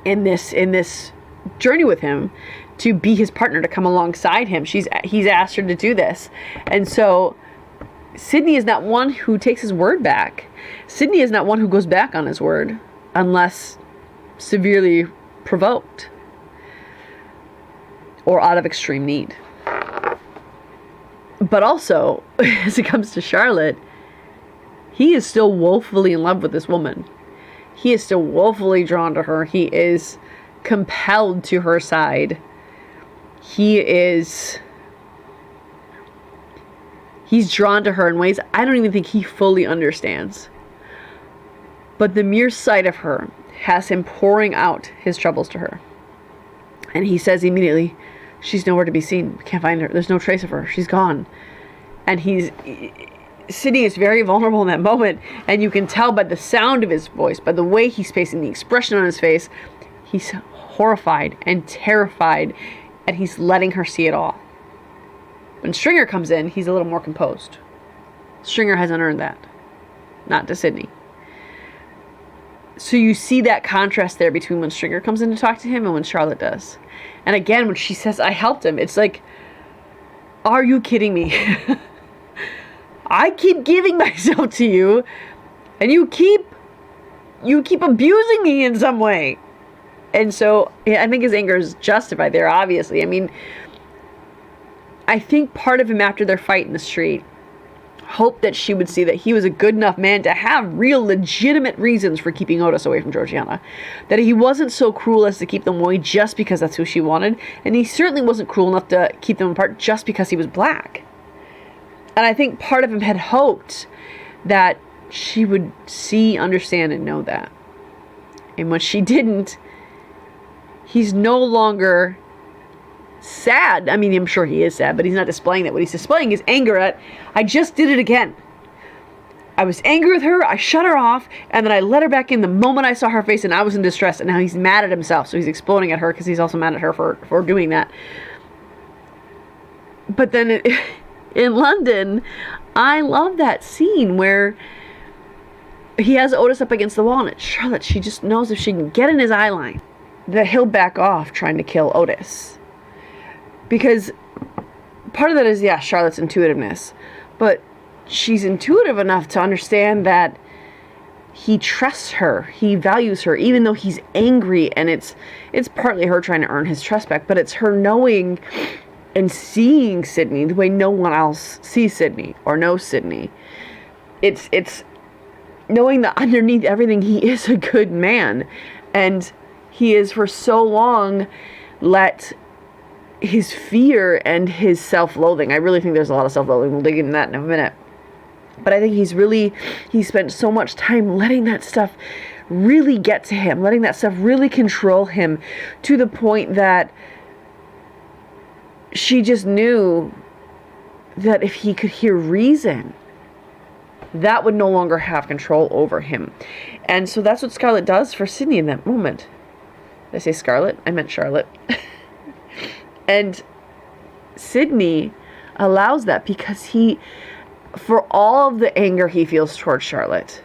in this journey with him, to be his partner, to come alongside him. He's asked her to do this. And so Sidney is not one who takes his word back. Sidney is not one who goes back on his word unless severely provoked or out of extreme need. But also, as it comes to Charlotte, he is still woefully in love with this woman. He is still woefully drawn to her. He is compelled to her side. He's drawn to her in ways I don't even think he fully understands. But the mere sight of her has him pouring out his troubles to her. And he says immediately, she's nowhere to be seen. We can't find her. There's no trace of her. She's gone. And Sidney is very vulnerable in that moment. And you can tell by the sound of his voice, by the way he's facing, the expression on his face, he's horrified and terrified, and he's letting her see it all. When Stringer comes in, he's a little more composed. Stringer hasn't earned that. Not to Sidney. So you see that contrast there between when Stringer comes in to talk to him and when Charlotte does. And again, when she says, I helped him, it's like, are you kidding me? I keep giving myself to you, and you keep abusing me in some way. And so I think his anger is justified there, obviously. I mean, I think part of him, after their fight in the street, hoped that she would see that he was a good enough man to have real legitimate reasons for keeping Otis away from Georgiana. That he wasn't so cruel as to keep them away just because that's who she wanted. And he certainly wasn't cruel enough to keep them apart just because he was black. And I think part of him had hoped that she would see, understand, and know that. And when she didn't, he's no longer sad. I mean, I'm sure he is sad, but he's not displaying that. What he's displaying is anger at, I just did it again. I was angry with her, I shut her off, and then I let her back in the moment I saw her face, and I was in distress, and now he's mad at himself, so he's exploding at her because he's also mad at her for doing that. But then in London, I love that scene where he has Otis up against the wall, and it's Charlotte. She just knows if she can get in his eye line, that he'll back off trying to kill Otis. Because part of that is, yeah, Charlotte's intuitiveness. But she's intuitive enough to understand that he trusts her. He values her, even though he's angry. And it's partly her trying to earn his trust back. But it's her knowing and seeing Sidney the way no one else sees Sidney or knows Sidney. It's knowing that underneath everything, he is a good man. And he is for so long let his fear and his self-loathing, I really think there's a lot of self-loathing, we'll dig into that in a minute. But I think he spent so much time letting that stuff really get to him, letting that stuff really control him, to the point that she just knew that if he could hear reason, that would no longer have control over him. And so that's what Scarlett does for Sidney in that moment. Did I say Scarlett? I meant Charlotte. And Sidney allows that because for all of the anger he feels towards Charlotte,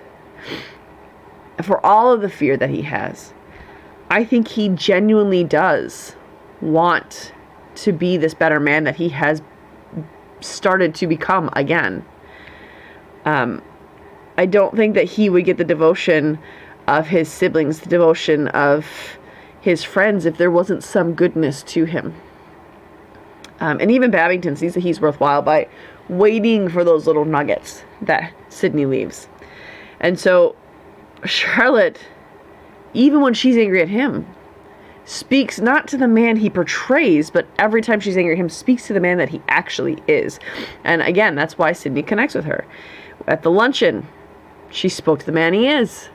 for all of the fear that he has, I think he genuinely does want to be this better man that he has started to become again. I don't think that he would get the devotion of his siblings, the devotion of his friends, if there wasn't some goodness to him. And even Babington sees that he's worthwhile by waiting for those little nuggets that Sidney leaves. And so Charlotte, even when she's angry at him, speaks not to the man he portrays, but every time she's angry at him, speaks to the man that he actually is. And again, that's why Sidney connects with her. At the luncheon, she spoke to the man he is,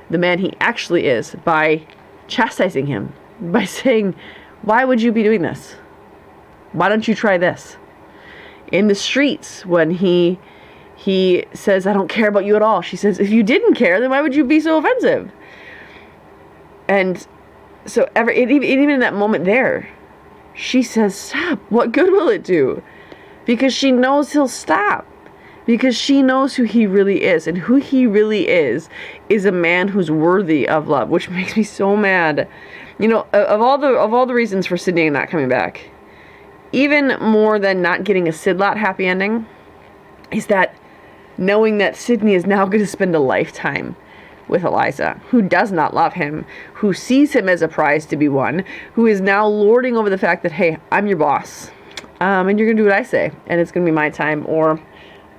the man he actually is, by chastising him, by saying, why would you be doing this? Why don't you try this? In the streets, when he says, I don't care about you at all, she says, if you didn't care, then why would you be so offensive? And so even in that moment there, she says, stop. What good will it do? Because she knows he'll stop. Because she knows who he really is. And who he really is a man who's worthy of love, which makes me so mad. You know, of all the reasons for Sidney not coming back, even more than not getting a Sidlot happy ending, is that knowing that Sidney is now going to spend a lifetime with Eliza, who does not love him, who sees him as a prize to be won, who is now lording over the fact that, hey, I'm your boss, and you're going to do what I say, and it's going to be my time, or I'm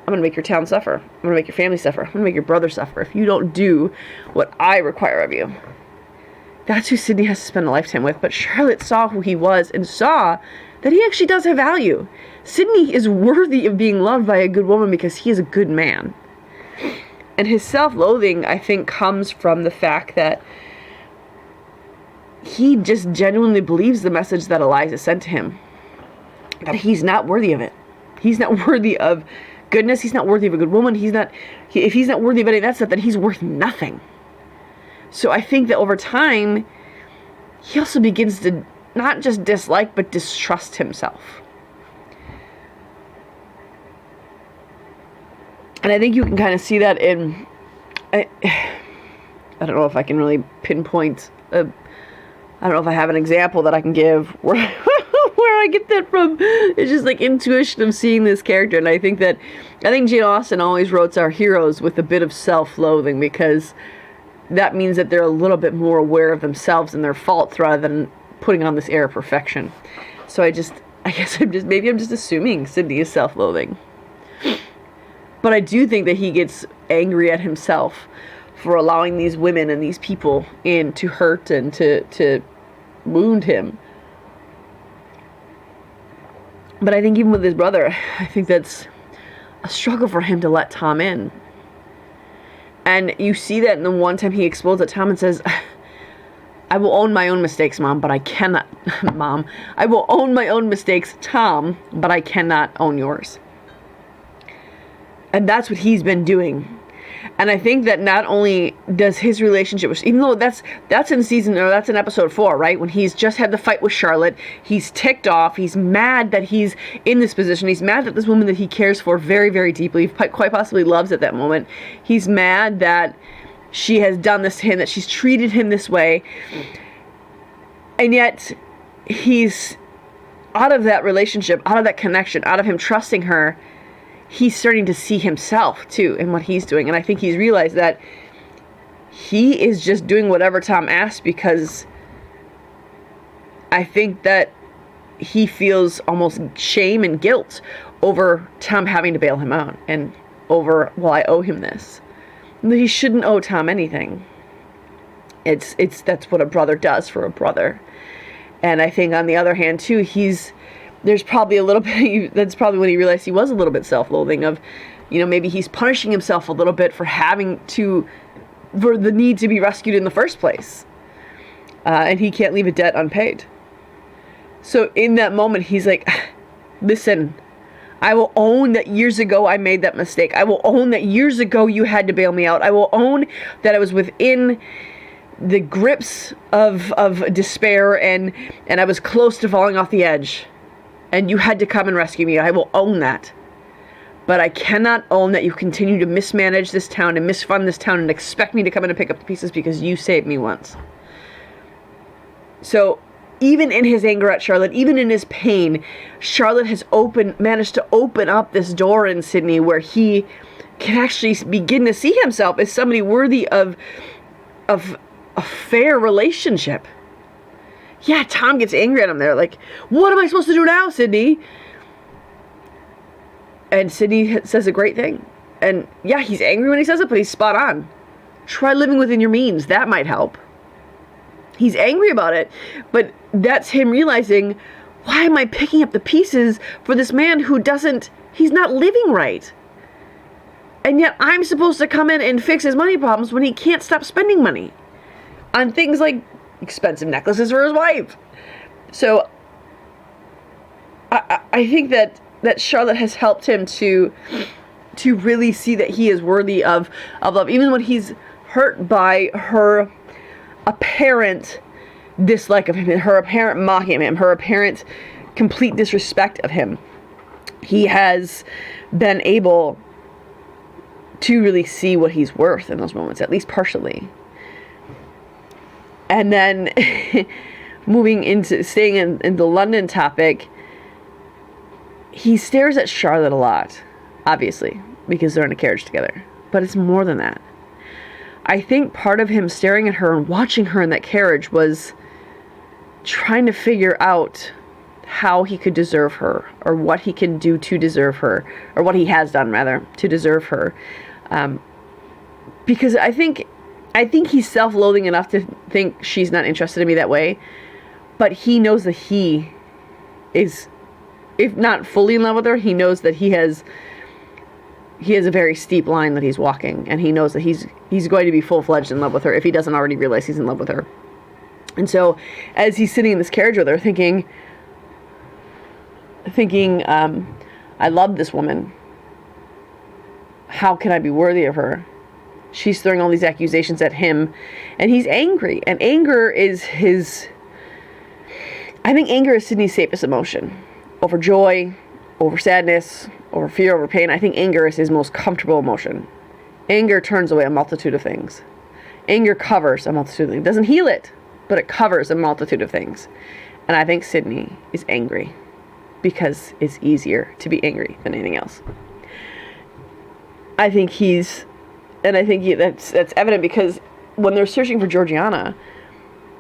going to make your town suffer. I'm going to make your family suffer. I'm going to make your brother suffer if you don't do what I require of you. That's who Sidney has to spend a lifetime with. But Charlotte saw who he was and saw that he actually does have value. Sidney is worthy of being loved by a good woman because he is a good man. And his self-loathing, I think, comes from the fact that he just genuinely believes the message that Eliza sent to him. That he's not worthy of it. He's not worthy of goodness. He's not worthy of a good woman. If he's not worthy of any of that stuff, then he's worth nothing. So I think that over time, he also begins to not just dislike, but distrust himself. And I think you can kind of see that in, I don't know if I can really pinpoint, I don't know if I have an example that I can give where I get that from. It's just like intuition of seeing this character. And I think Jane Austen always wrote our heroes with a bit of self-loathing, because that means that they're a little bit more aware of themselves and their faults rather than putting on this air of perfection. So maybe I'm just assuming Sidney is self-loathing. But I do think that he gets angry at himself for allowing these women and these people in to hurt and to wound him. But I think even with his brother, I think that's a struggle for him to let Tom in. And you see that in the one time he explodes at Tom and says, I will own my own mistakes, Mom, but I cannot, Mom. I will own my own mistakes, Tom, but I cannot own yours. And that's what he's been doing. And I think that not only does his relationship, even though that's in episode 4, right? When he's just had the fight with Charlotte, he's ticked off, he's mad that he's in this position, he's mad that this woman that he cares for very, very deeply, quite possibly loves at that moment, he's mad that she has done this to him, that she's treated him this way. And yet, he's out of that relationship, out of that connection, out of him trusting her, he's starting to see himself too in what he's doing. And I think he's realized that he is just doing whatever Tom asks because I think that he feels almost shame and guilt over Tom having to bail him out and over, well, I owe him this. He shouldn't owe Tom anything. That's what a brother does for a brother. And I think on the other hand too, there's probably a little bit, that's probably when he realized he was a little bit self-loathing of, maybe he's punishing himself a little bit for the need to be rescued in the first place. And he can't leave a debt unpaid. So in that moment, he's like, listen, I will own that years ago I made that mistake. I will own that years ago you had to bail me out. I will own that I was within the grips of despair and I was close to falling off the edge. And you had to come and rescue me. I will own that. But I cannot own that you continue to mismanage this town and misfund this town and expect me to come in and pick up the pieces because you saved me once. So even in his anger at Charlotte, even in his pain, Charlotte has managed to open up this door in Sidney where he can actually begin to see himself as somebody worthy of a fair relationship. Yeah, Tom gets angry at him there. Like, what am I supposed to do now, Sidney? And Sidney says a great thing. And yeah, he's angry when he says it, but he's spot on. Try living within your means. That might help. He's angry about it, but that's him realizing, why am I picking up the pieces for this man he's not living right? And yet I'm supposed to come in and fix his money problems when he can't stop spending money on things like expensive necklaces for his wife. So I think that Charlotte has helped him to really see that he is worthy of love, even when he's hurt by her apparent dislike of him, her apparent mocking of him, her apparent complete disrespect of him. He has been able to really see what he's worth in those moments, at least partially. And then moving into staying in the London topic, he stares at Charlotte a lot, obviously, because they're in a carriage together. But it's more than that. I think part of him staring at her and watching her in that carriage was trying to figure out how he could deserve her, or what he can do to deserve her, or what he has done, rather, to deserve her. Because I think he's self-loathing enough to think she's not interested in me that way, but he knows that he is, if not fully in love with her, he knows that he has a very steep line that he's walking, and he knows that he's going to be full-fledged in love with her if he doesn't already realize he's in love with her. And so, as he's sitting in this carriage with her, thinking, I love this woman. How can I be worthy of her? She's throwing all these accusations at him, and he's angry. And anger is I think anger is Sidney's safest emotion. Over joy, over sadness, over fear, over pain. I think anger is his most comfortable emotion. Anger turns away a multitude of things. Anger covers a multitude of things. It doesn't heal it, but it covers a multitude of things. And I think Sidney is angry because it's easier to be angry than anything else. I think that's evident because when they're searching for Georgiana,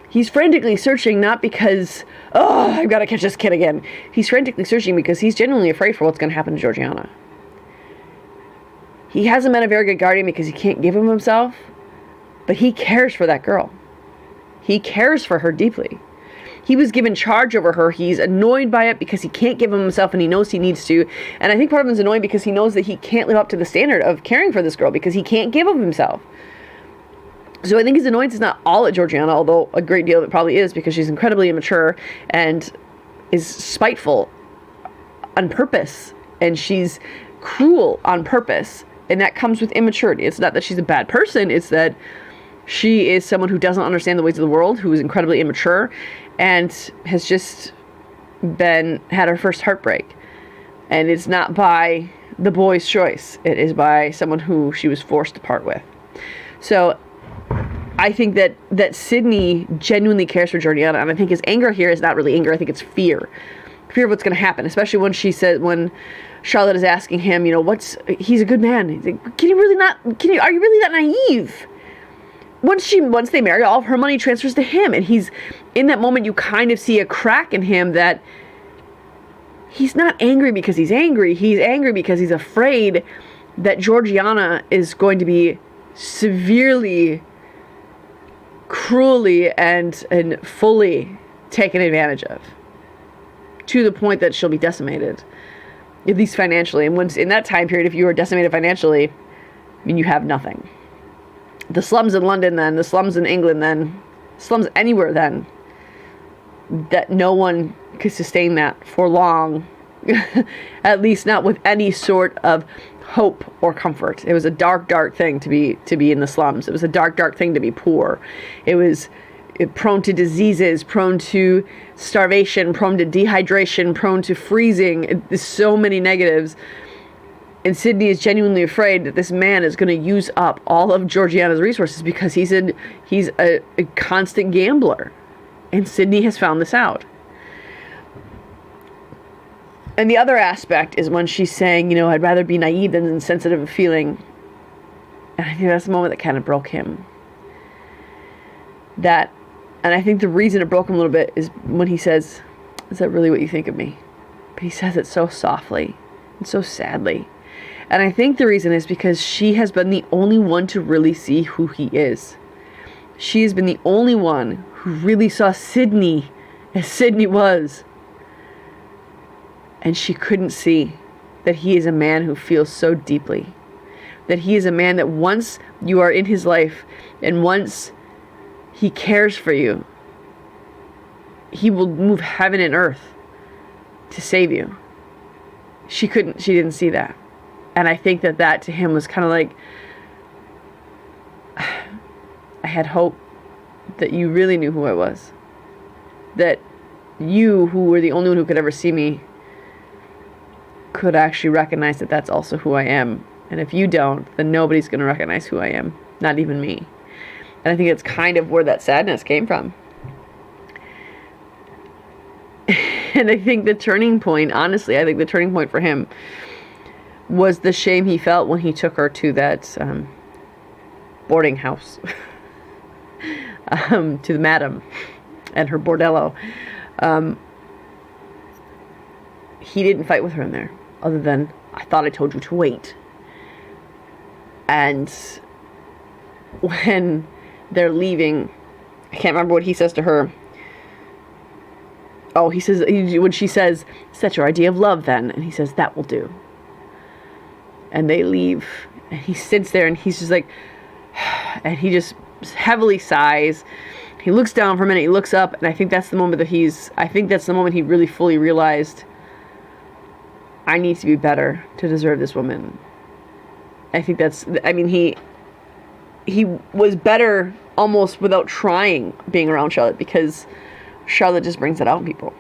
he's frantically searching not because, I've got to catch this kid again. He's frantically searching because he's genuinely afraid for what's going to happen to Georgiana. He hasn't been a very good guardian because he can't give him himself, but he cares for that girl. He cares for her deeply. He was given charge over her. He's annoyed by it because he can't give him himself and he knows he needs to. And I think part of him is annoyed because he knows that he can't live up to the standard of caring for this girl because he can't give of himself. So I think his annoyance is not all at Georgiana, although a great deal of it probably is because she's incredibly immature and is spiteful on purpose. And she's cruel on purpose And that comes with immaturity. It's not that she's a bad person. It's that she is someone who doesn't understand the ways of the world, who is incredibly immature, and has just had her first heartbreak. And it's not by the boy's choice. It is by someone who she was forced to part with. So I think that Sidney genuinely cares for Georgiana, and I think his anger here is not really anger. I think it's fear. Fear of what's going to happen, especially when Charlotte is asking him, he's a good man. He's like, are you really that naive? Once they marry, all of her money transfers to him, and he's, in that moment, you kind of see a crack in him that he's not angry because he's angry. He's angry because he's afraid that Georgiana is going to be severely, cruelly, and fully taken advantage of, to the point that she'll be decimated, at least financially. And once in that time period, if you are decimated financially, you have nothing. The slums in London then, the slums in England then, slums anywhere then, that no one could sustain that for long, at least not with any sort of hope or comfort. It was a dark, dark thing to be in the slums. It was a dark, dark thing to be poor. It was prone to diseases, prone to starvation, prone to dehydration, prone to freezing. There's so many negatives. And Sidney is genuinely afraid that this man is going to use up all of Georgiana's resources because he's a constant gambler. And Sidney has found this out. And the other aspect is when she's saying, I'd rather be naive than insensitive of feeling. And I think that's the moment that kind of broke him. And I think the reason it broke him a little bit is when he says, "Is that really what you think of me?" But he says it so softly and so sadly. And I think the reason is because she has been the only one to really see who he is. She has been the only one who really saw Sidney as Sidney was. And she couldn't see that he is a man who feels so deeply. That he is a man that once you are in his life and once he cares for you, he will move heaven and earth to save you. She didn't see that. And I think that to him was kind of like, I had hope that you really knew who I was. That you, who were the only one who could ever see me, could actually recognize that that's also who I am. And if you don't, then nobody's going to recognize who I am. Not even me. And I think it's kind of where that sadness came from. And I think the turning point, honestly, for him was the shame he felt when he took her to that boarding house. To the madam and her bordello. He didn't fight with her in there, other than, "I thought I told you to wait." And when they're leaving, I can't remember what he says to her. Oh, he says, when she says, "Is that your idea of love then?" And he says, "That will do." And they leave, and he sits there, and he's just like, and he just heavily sighs. He looks down for a minute, he looks up, and I think that's the moment he really fully realized, I need to be better to deserve this woman. He was better almost without trying being around Charlotte, because Charlotte just brings it out in people.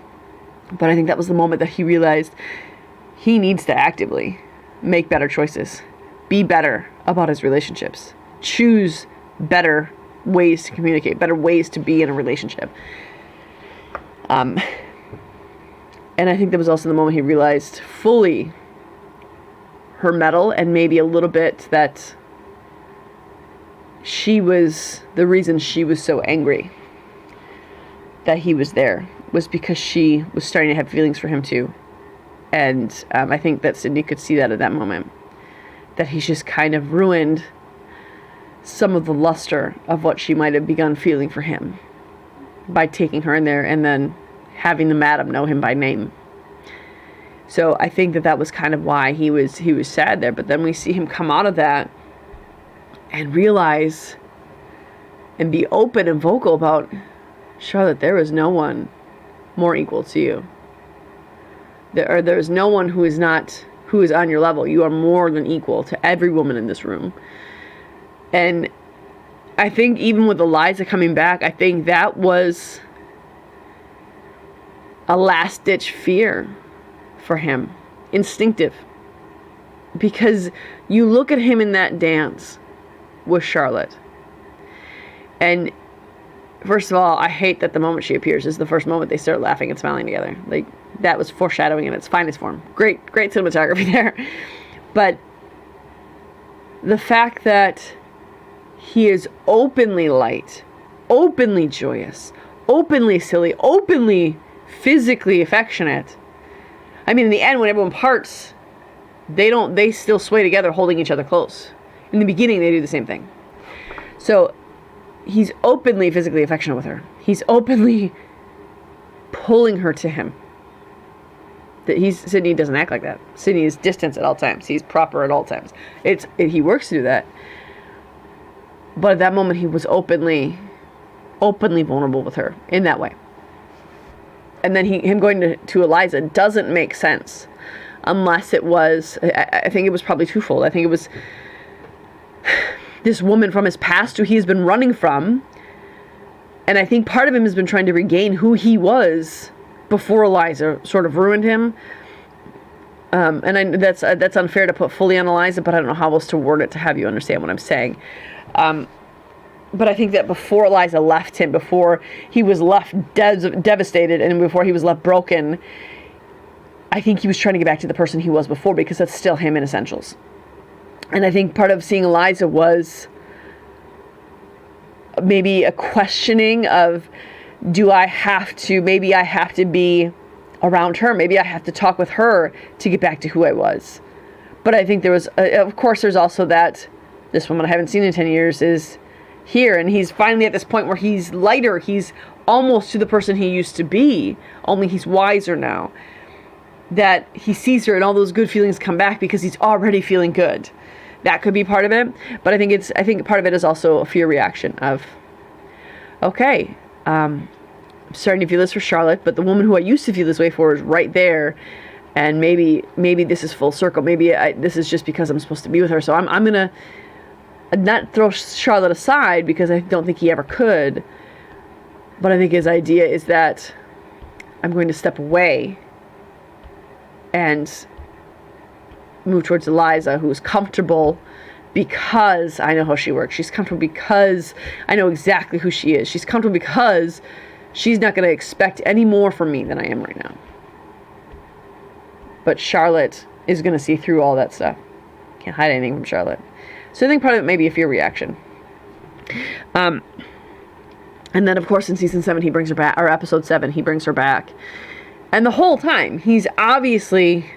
But I think that was the moment that he realized he needs to actively make better choices, be better about his relationships, choose better ways to communicate, better ways to be in a relationship. And I think that was also the moment he realized fully her mettle, and maybe a little bit that she was the reason she was so angry that he was there, was because she was starting to have feelings for him too. And I think that Sidney could see that at that moment, that he's just kind of ruined some of the luster of what she might have begun feeling for him by taking her in there and then having the madam know him by name. So I think that was kind of why he was sad there. But then we see him come out of that and realize and be open and vocal about, Charlotte, there is no one more equal to you. There is no one who is not who is on your level. You are more than equal to every woman in this room. And I think even with Eliza coming back, I think that was a last-ditch fear for him. Instinctive. Because you look at him in that dance with Charlotte. And first of all, I hate that the moment she appears is the first moment they start laughing and smiling together. Like, that was foreshadowing in its finest form. Great cinematography there. But the fact that he is openly light, openly joyous, openly silly, openly physically affectionate. I mean, in the end, when everyone parts, they still sway together, holding each other close. In the beginning, they do the same thing. So he's openly physically affectionate with her. He's openly pulling her to him. Sidney doesn't act like that. Sidney is distant at all times. He's proper at all times. He works to do that. But at that moment, he was openly vulnerable with her in that way. And then him going to Eliza doesn't make sense unless it was, I think it was probably twofold. I think it was this woman from his past who he has been running from. And I think part of him has been trying to regain who he was before Eliza sort of ruined him. And that's unfair to put fully on Eliza, but I don't know how else to word it to have you understand what I'm saying. But I think that before Eliza left him, before he was left devastated, and before he was left broken, I think he was trying to get back to the person he was before, because that's still him in essentials. And I think part of seeing Eliza was maybe a questioning of, maybe I have to be around her. Maybe I have to talk with her to get back to who I was. But I think there was, of course, there's also that this woman I haven't seen in 10 years is here, and he's finally at this point where he's lighter. He's almost to the person he used to be, only he's wiser now. That he sees her and all those good feelings come back because he's already feeling good. That could be part of it, but I think part of it is also a fear reaction of, okay, I'm starting to feel this for Charlotte, but the woman who I used to feel this way for is right there, and maybe this is full circle. Maybe this is just because I'm supposed to be with her. So I'm gonna not throw Charlotte aside, because I don't think he ever could. But I think his idea is that I'm going to step away and move towards Eliza, who's comfortable because I know how she works. She's comfortable because I know exactly who she is. She's comfortable because she's not going to expect any more from me than I am right now. But Charlotte is going to see through all that stuff. Can't hide anything from Charlotte. So I think part of it may be a fear reaction. And then, of course, in season 7, he brings her back, or episode 7, he brings her back. And the whole time, he's obviously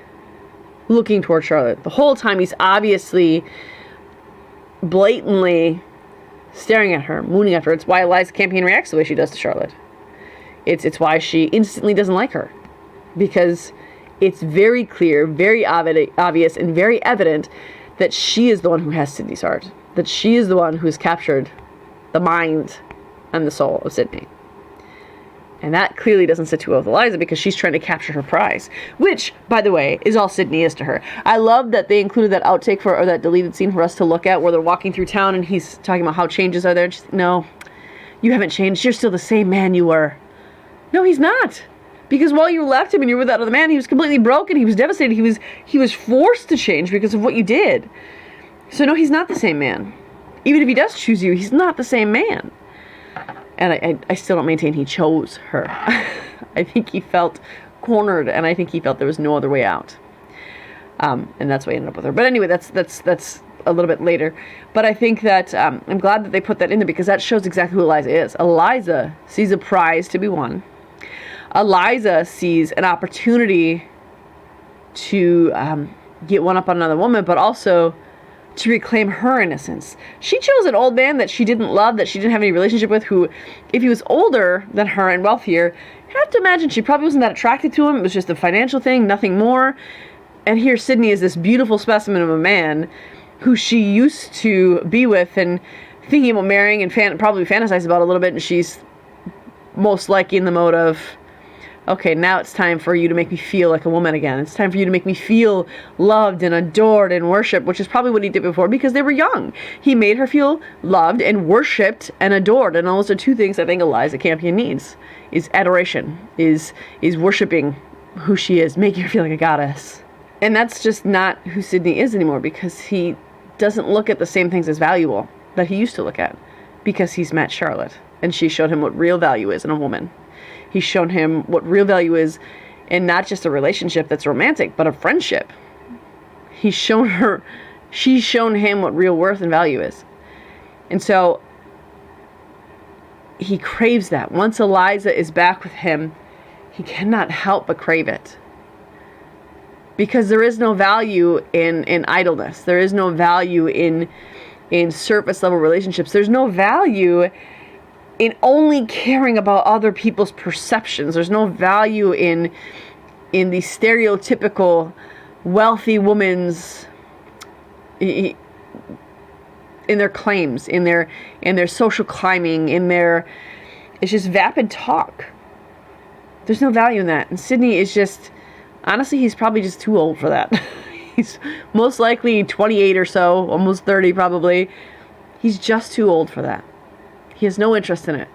looking toward Charlotte. The whole time, he's obviously blatantly staring at her, mooning at her. It's why Eliza Campion reacts the way she does to Charlotte. It's why she instantly doesn't like her. Because it's very clear, very obvious, and very evident that she is the one who has Sidney's heart. That she is the one who's captured the mind and the soul of Sidney. And that clearly doesn't sit too well with Eliza, because she's trying to capture her prize. Which, by the way, is all Sidney is to her. I love that they included that outtake or that deleted scene for us to look at, where they're walking through town and he's talking about how changes are there. No, you haven't changed. You're still the same man you were. No, he's not. Because while you left him and you were with that other man, he was completely broken. He was devastated. He was forced to change because of what you did. So no, he's not the same man. Even if he does choose you, he's not the same man. And I still don't maintain he chose her. I think he felt cornered, and I think he felt there was no other way out. And that's why he ended up with her. But anyway, that's a little bit later. But I think that I'm glad that they put that in there, because that shows exactly who Eliza is. Eliza sees a prize to be won. Eliza sees an opportunity to get one up on another woman, but also to reclaim her innocence. She chose an old man that she didn't love, that she didn't have any relationship with, who, if he was older than her and wealthier, you have to imagine she probably wasn't that attracted to him. It was just a financial thing, nothing more. And here Sidney is this beautiful specimen of a man who she used to be with and thinking about marrying and probably fantasize about a little bit, and she's most likely in the mode of okay, now it's time for you to make me feel like a woman again. It's time for you to make me feel loved and adored and worshipped, which is probably what he did before because they were young. He made her feel loved and worshipped and adored. And those are two things I think Eliza Campion needs, is adoration, is worshipping who she is, making her feel like a goddess. And that's just not who Sidney is anymore, because he doesn't look at the same things as valuable that he used to look at, because he's met Charlotte and she showed him what real value is in a woman. He's shown him what real value is in not just a relationship that's romantic, but a friendship. She's shown him what real worth and value is. And so he craves that. Once Eliza is back with him, he cannot help but crave it. Because there is no value in idleness. There is no value in surface level relationships. There's no value in only caring about other people's perceptions. There's no value in the stereotypical wealthy woman's in their claims, in their social climbing, it's just vapid talk. There's no value in that. And Sidney is just, honestly, he's probably just too old for that. He's most likely 28 or so, almost 30 probably. He's just too old for that. He has no interest in it.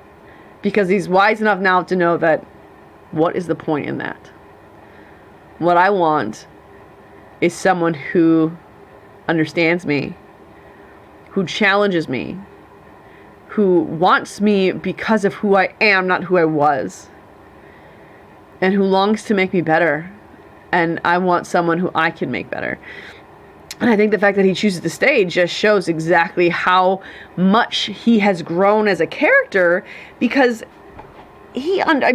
Because he's wise enough now to know that, what is the point in that? What I want is someone who understands me, who challenges me, who wants me because of who I am, not who I was, and who longs to make me better. And I want someone who I can make better. And I think the fact that he chooses to stay just shows exactly how much he has grown as a character, because it would have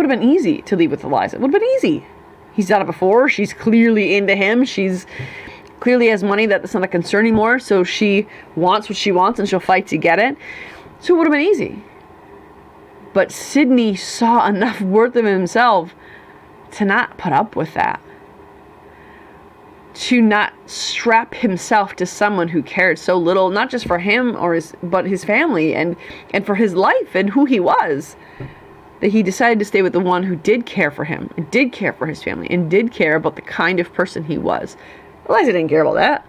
been easy to leave with Eliza. It would have been easy. He's done it before. She's clearly into him. She's clearly has money that's not a concern anymore. So she wants what she wants and she'll fight to get it. So it would have been easy. But Sidney saw enough worth of himself to not put up with that. To not strap himself to someone who cared so little, not just for him but his family and for his life and who he was, that he decided to stay with the one who did care for him and did care for his family and did care about the kind of person he was. Eliza didn't care about that.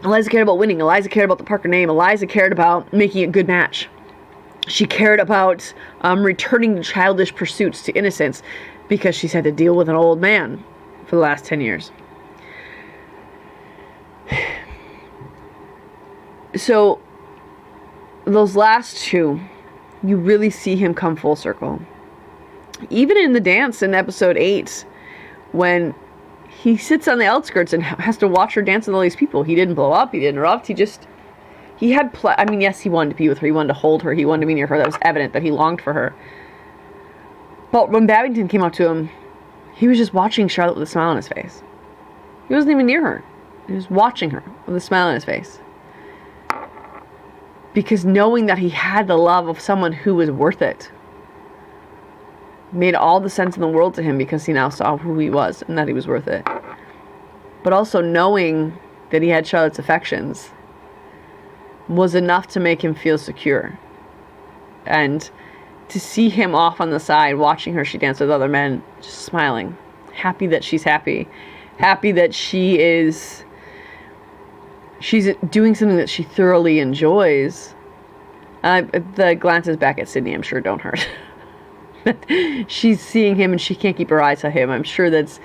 Eliza cared about winning. Eliza cared about the Parker name. Eliza cared about making a good match. She cared about returning childish pursuits to innocence, because she's had to deal with an old man for the last 10 years. So those last two, you really see him come full circle. Even in the dance in episode 8, when he sits on the outskirts and has to watch her dance with all these people. He didn't blow up. He didn't erupt. Yes, he wanted to be with her. He wanted to hold her. He wanted to be near her. That was evident that he longed for her. But when Babington came up to him, he was just watching Charlotte with a smile on his face. He wasn't even near her. He was watching her with a smile on his face. Because knowing that he had the love of someone who was worth it made all the sense in the world to him, because he now saw who he was and that he was worth it. But also knowing that he had Charlotte's affections was enough to make him feel secure. And to see him off on the side, watching her, she danced with other men, just smiling, happy that she's happy that she's doing something that she thoroughly enjoys. The glances back at Sidney, I'm sure, don't hurt. She's seeing him and she can't keep her eyes on him. I'm sure that's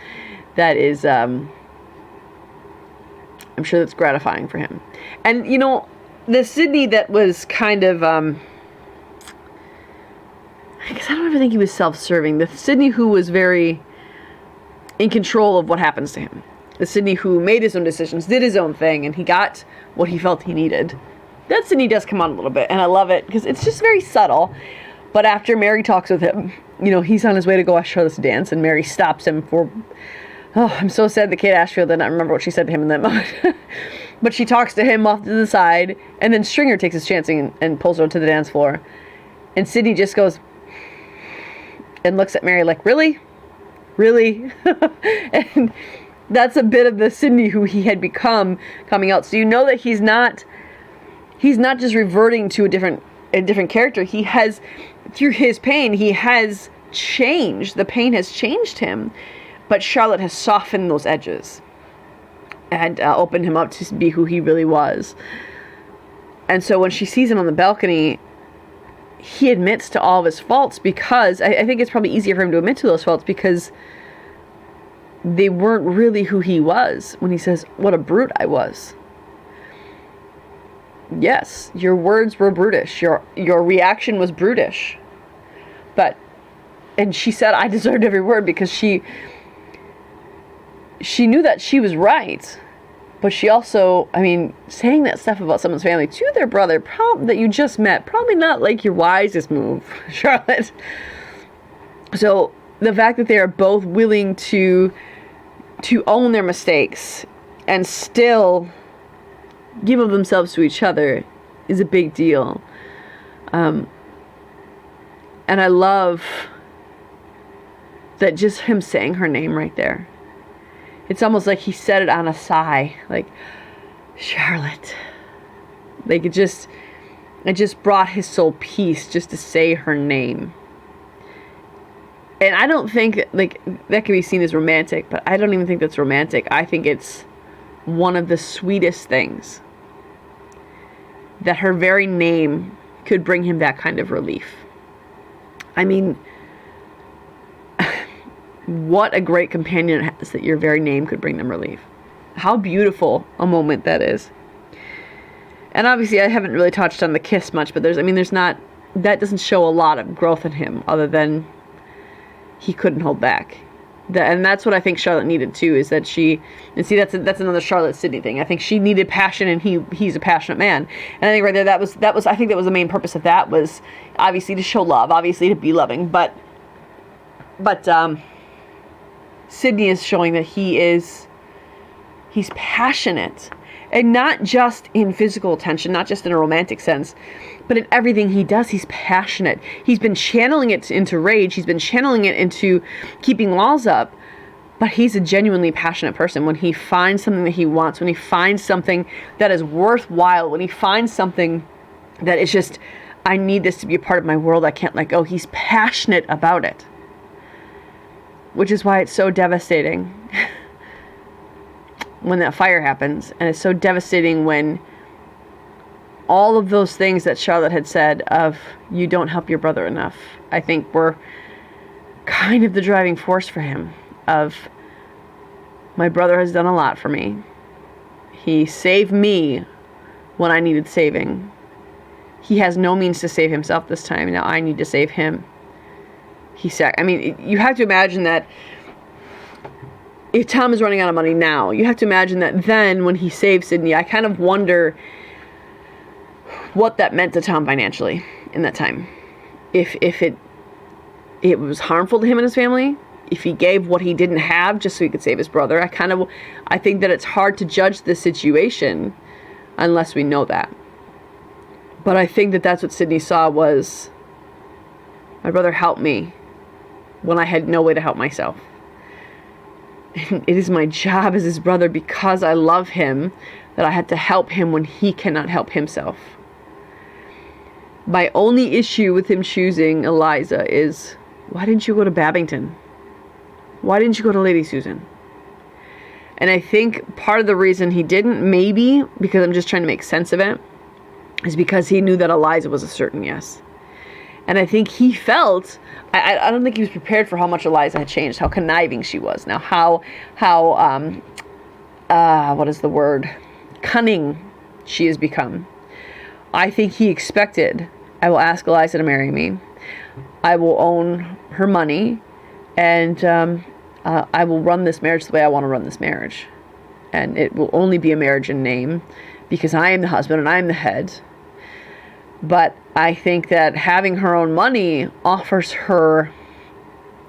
gratifying for him. And the Sidney that was kind of I guess I don't ever think he was self-serving. The Sidney who was very in control of what happens to him. The Sidney who made his own decisions, did his own thing, and he got what he felt he needed. That Sidney does come on a little bit, and I love it, because it's just very subtle. But after Mary talks with him, he's on his way to go ask Charlotte to dance, and Mary stops him for, I'm so sad that Kate Ashfield did not remember what she said to him in that moment. But she talks to him off to the side, and then Stringer takes his chance and pulls her to the dance floor. And Sidney just goes and looks at Mary like, really? Really? And that's a bit of the Sidney who he had become coming out. So you know that he's not just reverting to a different a different character. He has, through his pain, he has changed. The pain has changed him, but Charlotte has softened those edges and opened him up to be who he really was. And so when she sees him on the balcony, he admits to all of his faults, because I think it's probably easier for him to admit to those faults because they weren't really who he was. When he says, "What a brute I was." Yes, your words were brutish. Your reaction was brutish. And she said, I deserved every word, because she knew that she was right. But she also, saying that stuff about someone's family to their brother that you just met, probably not like your wisest move, Charlotte. So the fact that they are both willing to own their mistakes and still give of themselves to each other is a big deal. And I love that just him saying her name right there. It's almost like he said it on a sigh, like, Charlotte. Like, it just brought his soul peace just to say her name. And I don't think, like, that can be seen as romantic, but I don't even think that's romantic. I think it's one of the sweetest things, that her very name could bring him that kind of relief. What a great companion it has that your very name could bring them relief. How beautiful a moment that is. And obviously I haven't really touched on the kiss much, but that doesn't show a lot of growth in him, other than he couldn't hold back. And that's what I think Charlotte needed too, is that that's another Charlotte Sidney thing. I think she needed passion, and he's a passionate man. And I think right there, that was I think that was the main purpose of that, was obviously to show love, obviously to be loving, but Sidney is showing that he's passionate, and not just in physical attention, not just in a romantic sense, but in everything he does. He's passionate. He's been channeling it into rage. He's been channeling it into keeping walls up, but he's a genuinely passionate person. When he finds something that he wants, when he finds something that is worthwhile, when he finds something that is just, I need this to be a part of my world, I can't let go, he's passionate about it. Which is why it's so devastating when that fire happens. And it's so devastating when all of those things that Charlotte had said of, you don't help your brother enough, I think were kind of the driving force for him. Of, my brother has done a lot for me. He saved me when I needed saving. He has no means to save himself this time. Now I need to save him. You have to imagine that if Tom is running out of money now, you have to imagine that then when he saved Sidney, I kind of wonder what that meant to Tom financially in that time. If it was harmful to him and his family, if he gave what he didn't have just so he could save his brother, I think that it's hard to judge the situation unless we know that. But I think that that's what Sidney saw, was, my brother helped me when I had no way to help myself. And it is my job as his brother, because I love him, that I had to help him when he cannot help himself. My only issue with him choosing Eliza is, why didn't you go to Babington? Why didn't you go to Lady Susan? And I think part of the reason he didn't, maybe because I'm just trying to make sense of it, is because he knew that Eliza was a certain yes. And I think he felt, I don't think he was prepared for how much Eliza had changed, how conniving she was now, how what is the word? Cunning she has become. I think he expected, I will ask Eliza to marry me, I will own her money, and I will run this marriage the way I want to run this marriage. And it will only be a marriage in name, because I am the husband and I am the head. But I think that having her own money offers her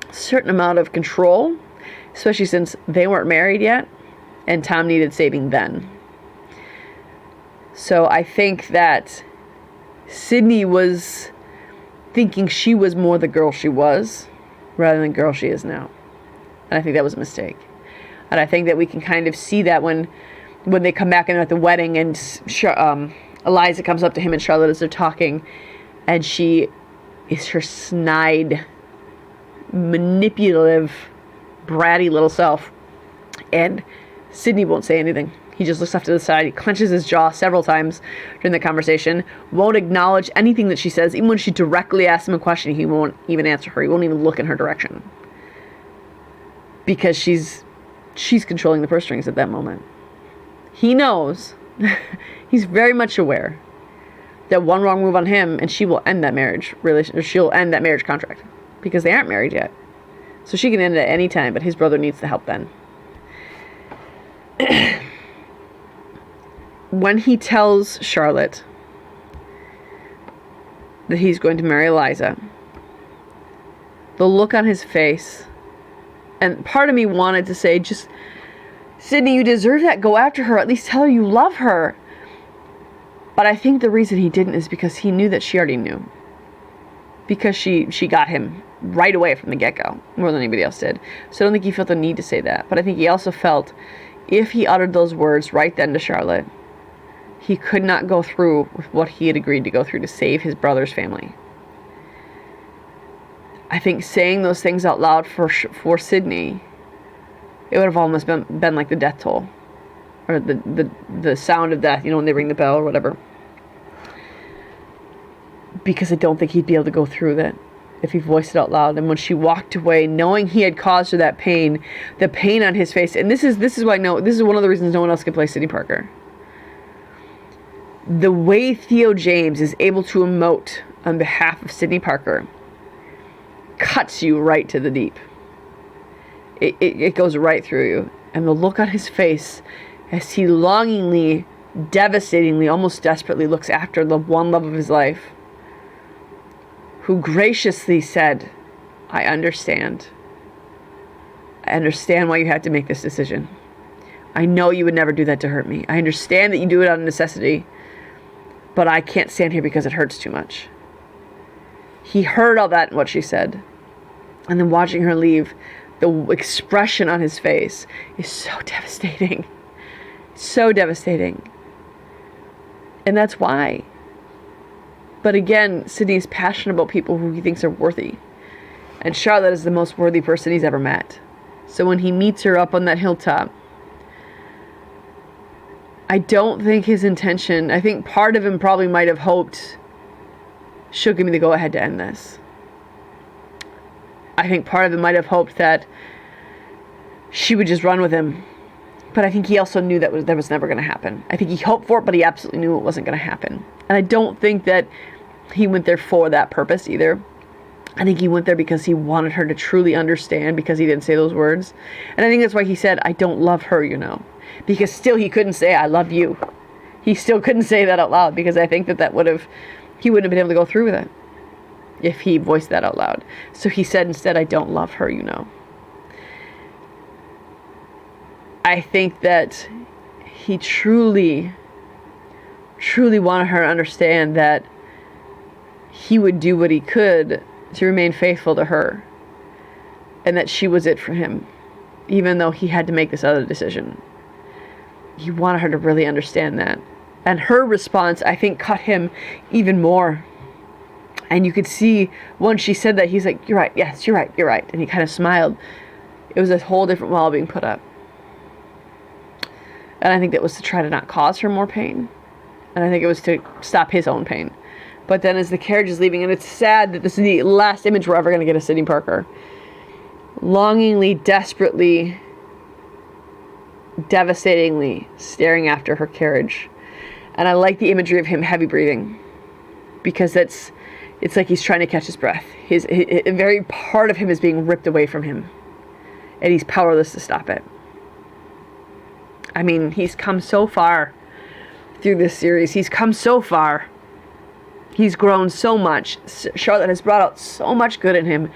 a certain amount of control, especially since they weren't married yet, and Tom needed saving then. So I think that Sidney was thinking she was more the girl she was, rather than the girl she is now. And I think that was a mistake. And I think that we can kind of see that when they come back in at the wedding, and Eliza comes up to him and Charlotte as they're talking, And she is her snide, manipulative, bratty little self. And Sidney won't say anything. He just looks off to the side. He clenches his jaw several times during the conversation. Won't acknowledge anything that she says. Even when she directly asks him a question, he won't even answer her. He won't even look in her direction. Because she's controlling the purse strings at that moment. He knows, he's very much aware that one wrong move on him and she will end that marriage relation, or she'll end that marriage contract, because they aren't married yet. So she can end it at any time, but his brother needs the help then. When he tells Charlotte that he's going to marry Eliza, the look on his face, and part of me wanted to say, just, Sidney, you deserve that. Go after her. At least tell her you love her. But I think the reason he didn't is because he knew that she already knew. Because she got him right away from the get-go, more than anybody else did. So I don't think he felt the need to say that. But I think he also felt, if he uttered those words right then to Charlotte, he could not go through with what he had agreed to go through to save his brother's family. I think saying those things out loud for Sidney, it would have almost been like the death toll. Or the sound of death, when they ring the bell or whatever. Because I don't think he'd be able to go through that if he voiced it out loud. And when she walked away, knowing he had caused her that pain, the pain on his face, and this is why this is one of the reasons no one else can play Sidney Parker. The way Theo James is able to emote on behalf of Sidney Parker cuts you right to the deep. It goes right through you. And the look on his face as he longingly, devastatingly, almost desperately looks after the one love of his life, who graciously said, I understand. I understand why you had to make this decision. I know you would never do that to hurt me. I understand that you do it out of necessity, but I can't stand here because it hurts too much. He heard all that in what she said. And then watching her leave, the expression on his face is so devastating. So devastating. And that's why. But again, Sidney is passionate about people who he thinks are worthy. And Charlotte is the most worthy person he's ever met. So when he meets her up on that hilltop, I don't think his intention, I think part of him probably might have hoped she'll give me the go-ahead to end this. I think part of him might have hoped that she would just run with him. But I think he also knew that was never going to happen. I think he hoped for it, but he absolutely knew it wasn't going to happen. And I don't think that he went there for that purpose either. I think he went there because he wanted her to truly understand, because he didn't say those words. And I think that's why he said, I don't love her, Because still he couldn't say, I love you. He still couldn't say that out loud, because I think that he wouldn't have been able to go through with it if he voiced that out loud. So he said instead, I don't love her, I think that he truly, truly wanted her to understand that he would do what he could to remain faithful to her, and that she was it for him, even though he had to make this other decision. He wanted her to really understand that. And her response, I think, cut him even more. And you could see when she said that, he's like, you're right, yes, you're right, you're right. And he kind of smiled. It was a whole different wall being put up. And I think that was to try to not cause her more pain. And I think it was to stop his own pain. But then as the carriage is leaving, and it's sad that this is the last image we're ever going to get of Sidney Parker, longingly, desperately, devastatingly staring after her carriage. And I like the imagery of him heavy breathing, because it's like he's trying to catch his breath. A very part of him is being ripped away from him, and he's powerless to stop it. I mean, he's come so far through this series. He's come so far. He's grown so much. Charlotte has brought out so much good in him.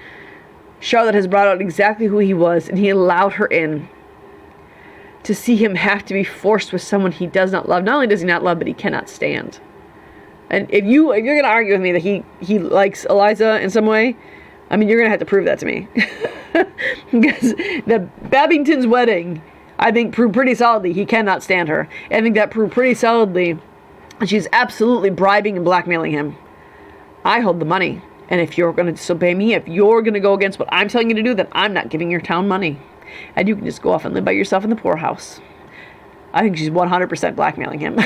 Charlotte has brought out exactly who he was, and he allowed her in. To see him have to be forced with someone he does not love. Not only does he not love, but he cannot stand. And if you're going to argue with me that he likes Eliza in some way, I mean, you're going to have to prove that to me. Because the Babington's wedding, I think, proved pretty solidly he cannot stand her. I think that proved pretty solidly she's absolutely bribing and blackmailing him. I hold the money. And if you're going to disobey me, if you're going to go against what I'm telling you to do, then I'm not giving your town money. And you can just go off and live by yourself in the poorhouse. I think she's 100% blackmailing him.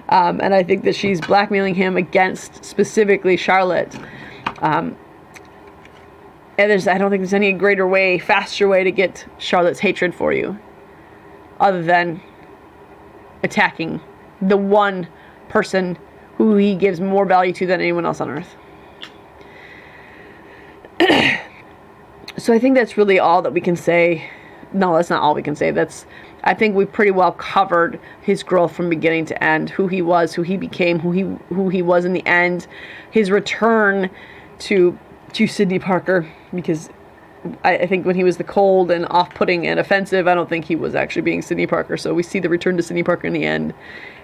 And I think that she's blackmailing him against specifically Charlotte. And I don't think there's any greater way, faster way to get Charlotte's hatred for you other than attacking the one person who he gives more value to than anyone else on earth. So I think that's really all that we can say. No, that's not all we can say. I think we've pretty well covered his growth from beginning to end, who he was, who he became, who he was in the end, his return to Sidney Parker, because I think when he was the cold and off-putting and offensive, I don't think he was actually being Sidney Parker. So we see the return to Sidney Parker in the end,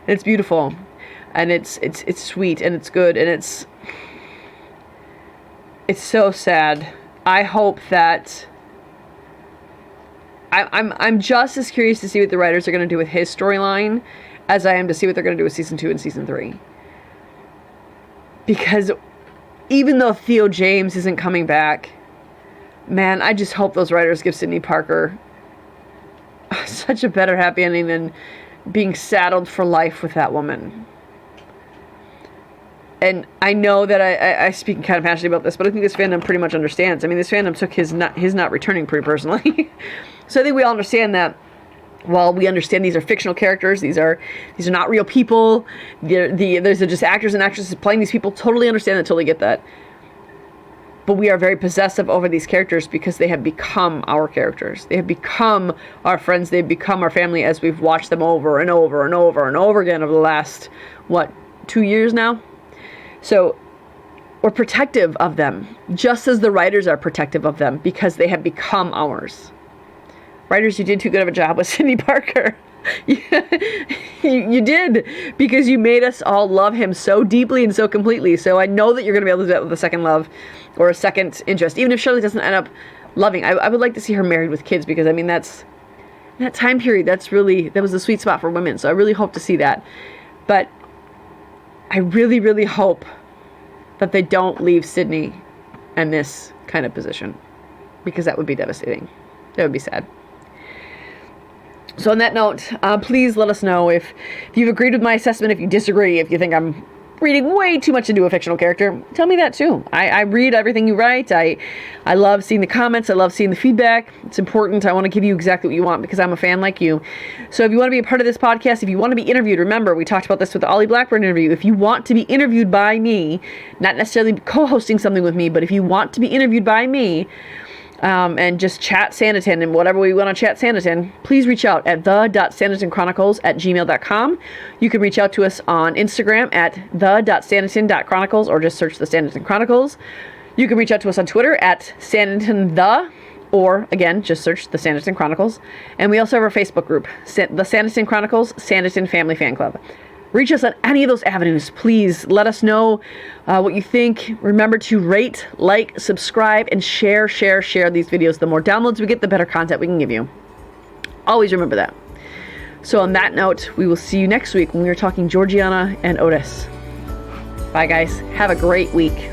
and it's beautiful, and it's sweet, and it's good, and it's so sad. I hope that I'm just as curious to see what the writers are going to do with his storyline as I am to see what they're going to do with season 2 and season 3. Because even though Theo James isn't coming back, man, I just hope those writers give Sidney Parker such a better happy ending than being saddled for life with that woman. And I know that I speak kind of passionately about this, but I think this fandom pretty much understands. I mean, this fandom took his not returning pretty personally. So I think we all understand that. Well, we understand these are fictional characters. These are not real people. There's just actors and actresses playing these people. Totally understand that. Totally get that. But we are very possessive over these characters because they have become our characters. They have become our friends. They've become our family as we've watched them over and over and over and over again over the last, 2 years now? So we're protective of them, just as the writers are protective of them because they have become ours. Writers, you did too good of a job with Sidney Parker. You did, because you made us all love him so deeply and so completely. So I know that you're going to be able to do that with a second love or a second interest. Even if Shirley doesn't end up loving, I would like to see her married with kids, because I mean, that's that time period. That was the sweet spot for women. So I really hope to see that. But I really, really hope that they don't leave Sidney in this kind of position, because that would be devastating. That would be sad. So on that note, please let us know if you've agreed with my assessment, if you disagree, if you think I'm reading way too much into a fictional character. Tell me that too. I read everything you write. I love seeing the comments. I love seeing the feedback. It's important. I want to give you exactly what you want because I'm a fan like you. So if you want to be a part of this podcast, if you want to be interviewed, remember, we talked about this with the Ollie Blackburn interview. If you want to be interviewed by me, not necessarily co-hosting something with me, but if you want to be interviewed by me, and just chat Sanditon and whatever we want to chat Sanditon, please reach out at the.sanditonchronicles@gmail.com. You can reach out to us on Instagram at the.sanditon.chronicles or just search the Sanditon Chronicles. You can reach out to us on Twitter at SanditonThe, or again, just search the Sanditon Chronicles. And we also have our Facebook group, the Sanditon Chronicles Sanditon Family Fan Club. Reach us on any of those avenues. Please let us know what you think. Remember to rate, like, subscribe, and share these videos. The more downloads we get, the better content we can give you. Always remember that. So on that note, we will see you next week when we are talking Georgiana and Otis. Bye, guys. Have a great week.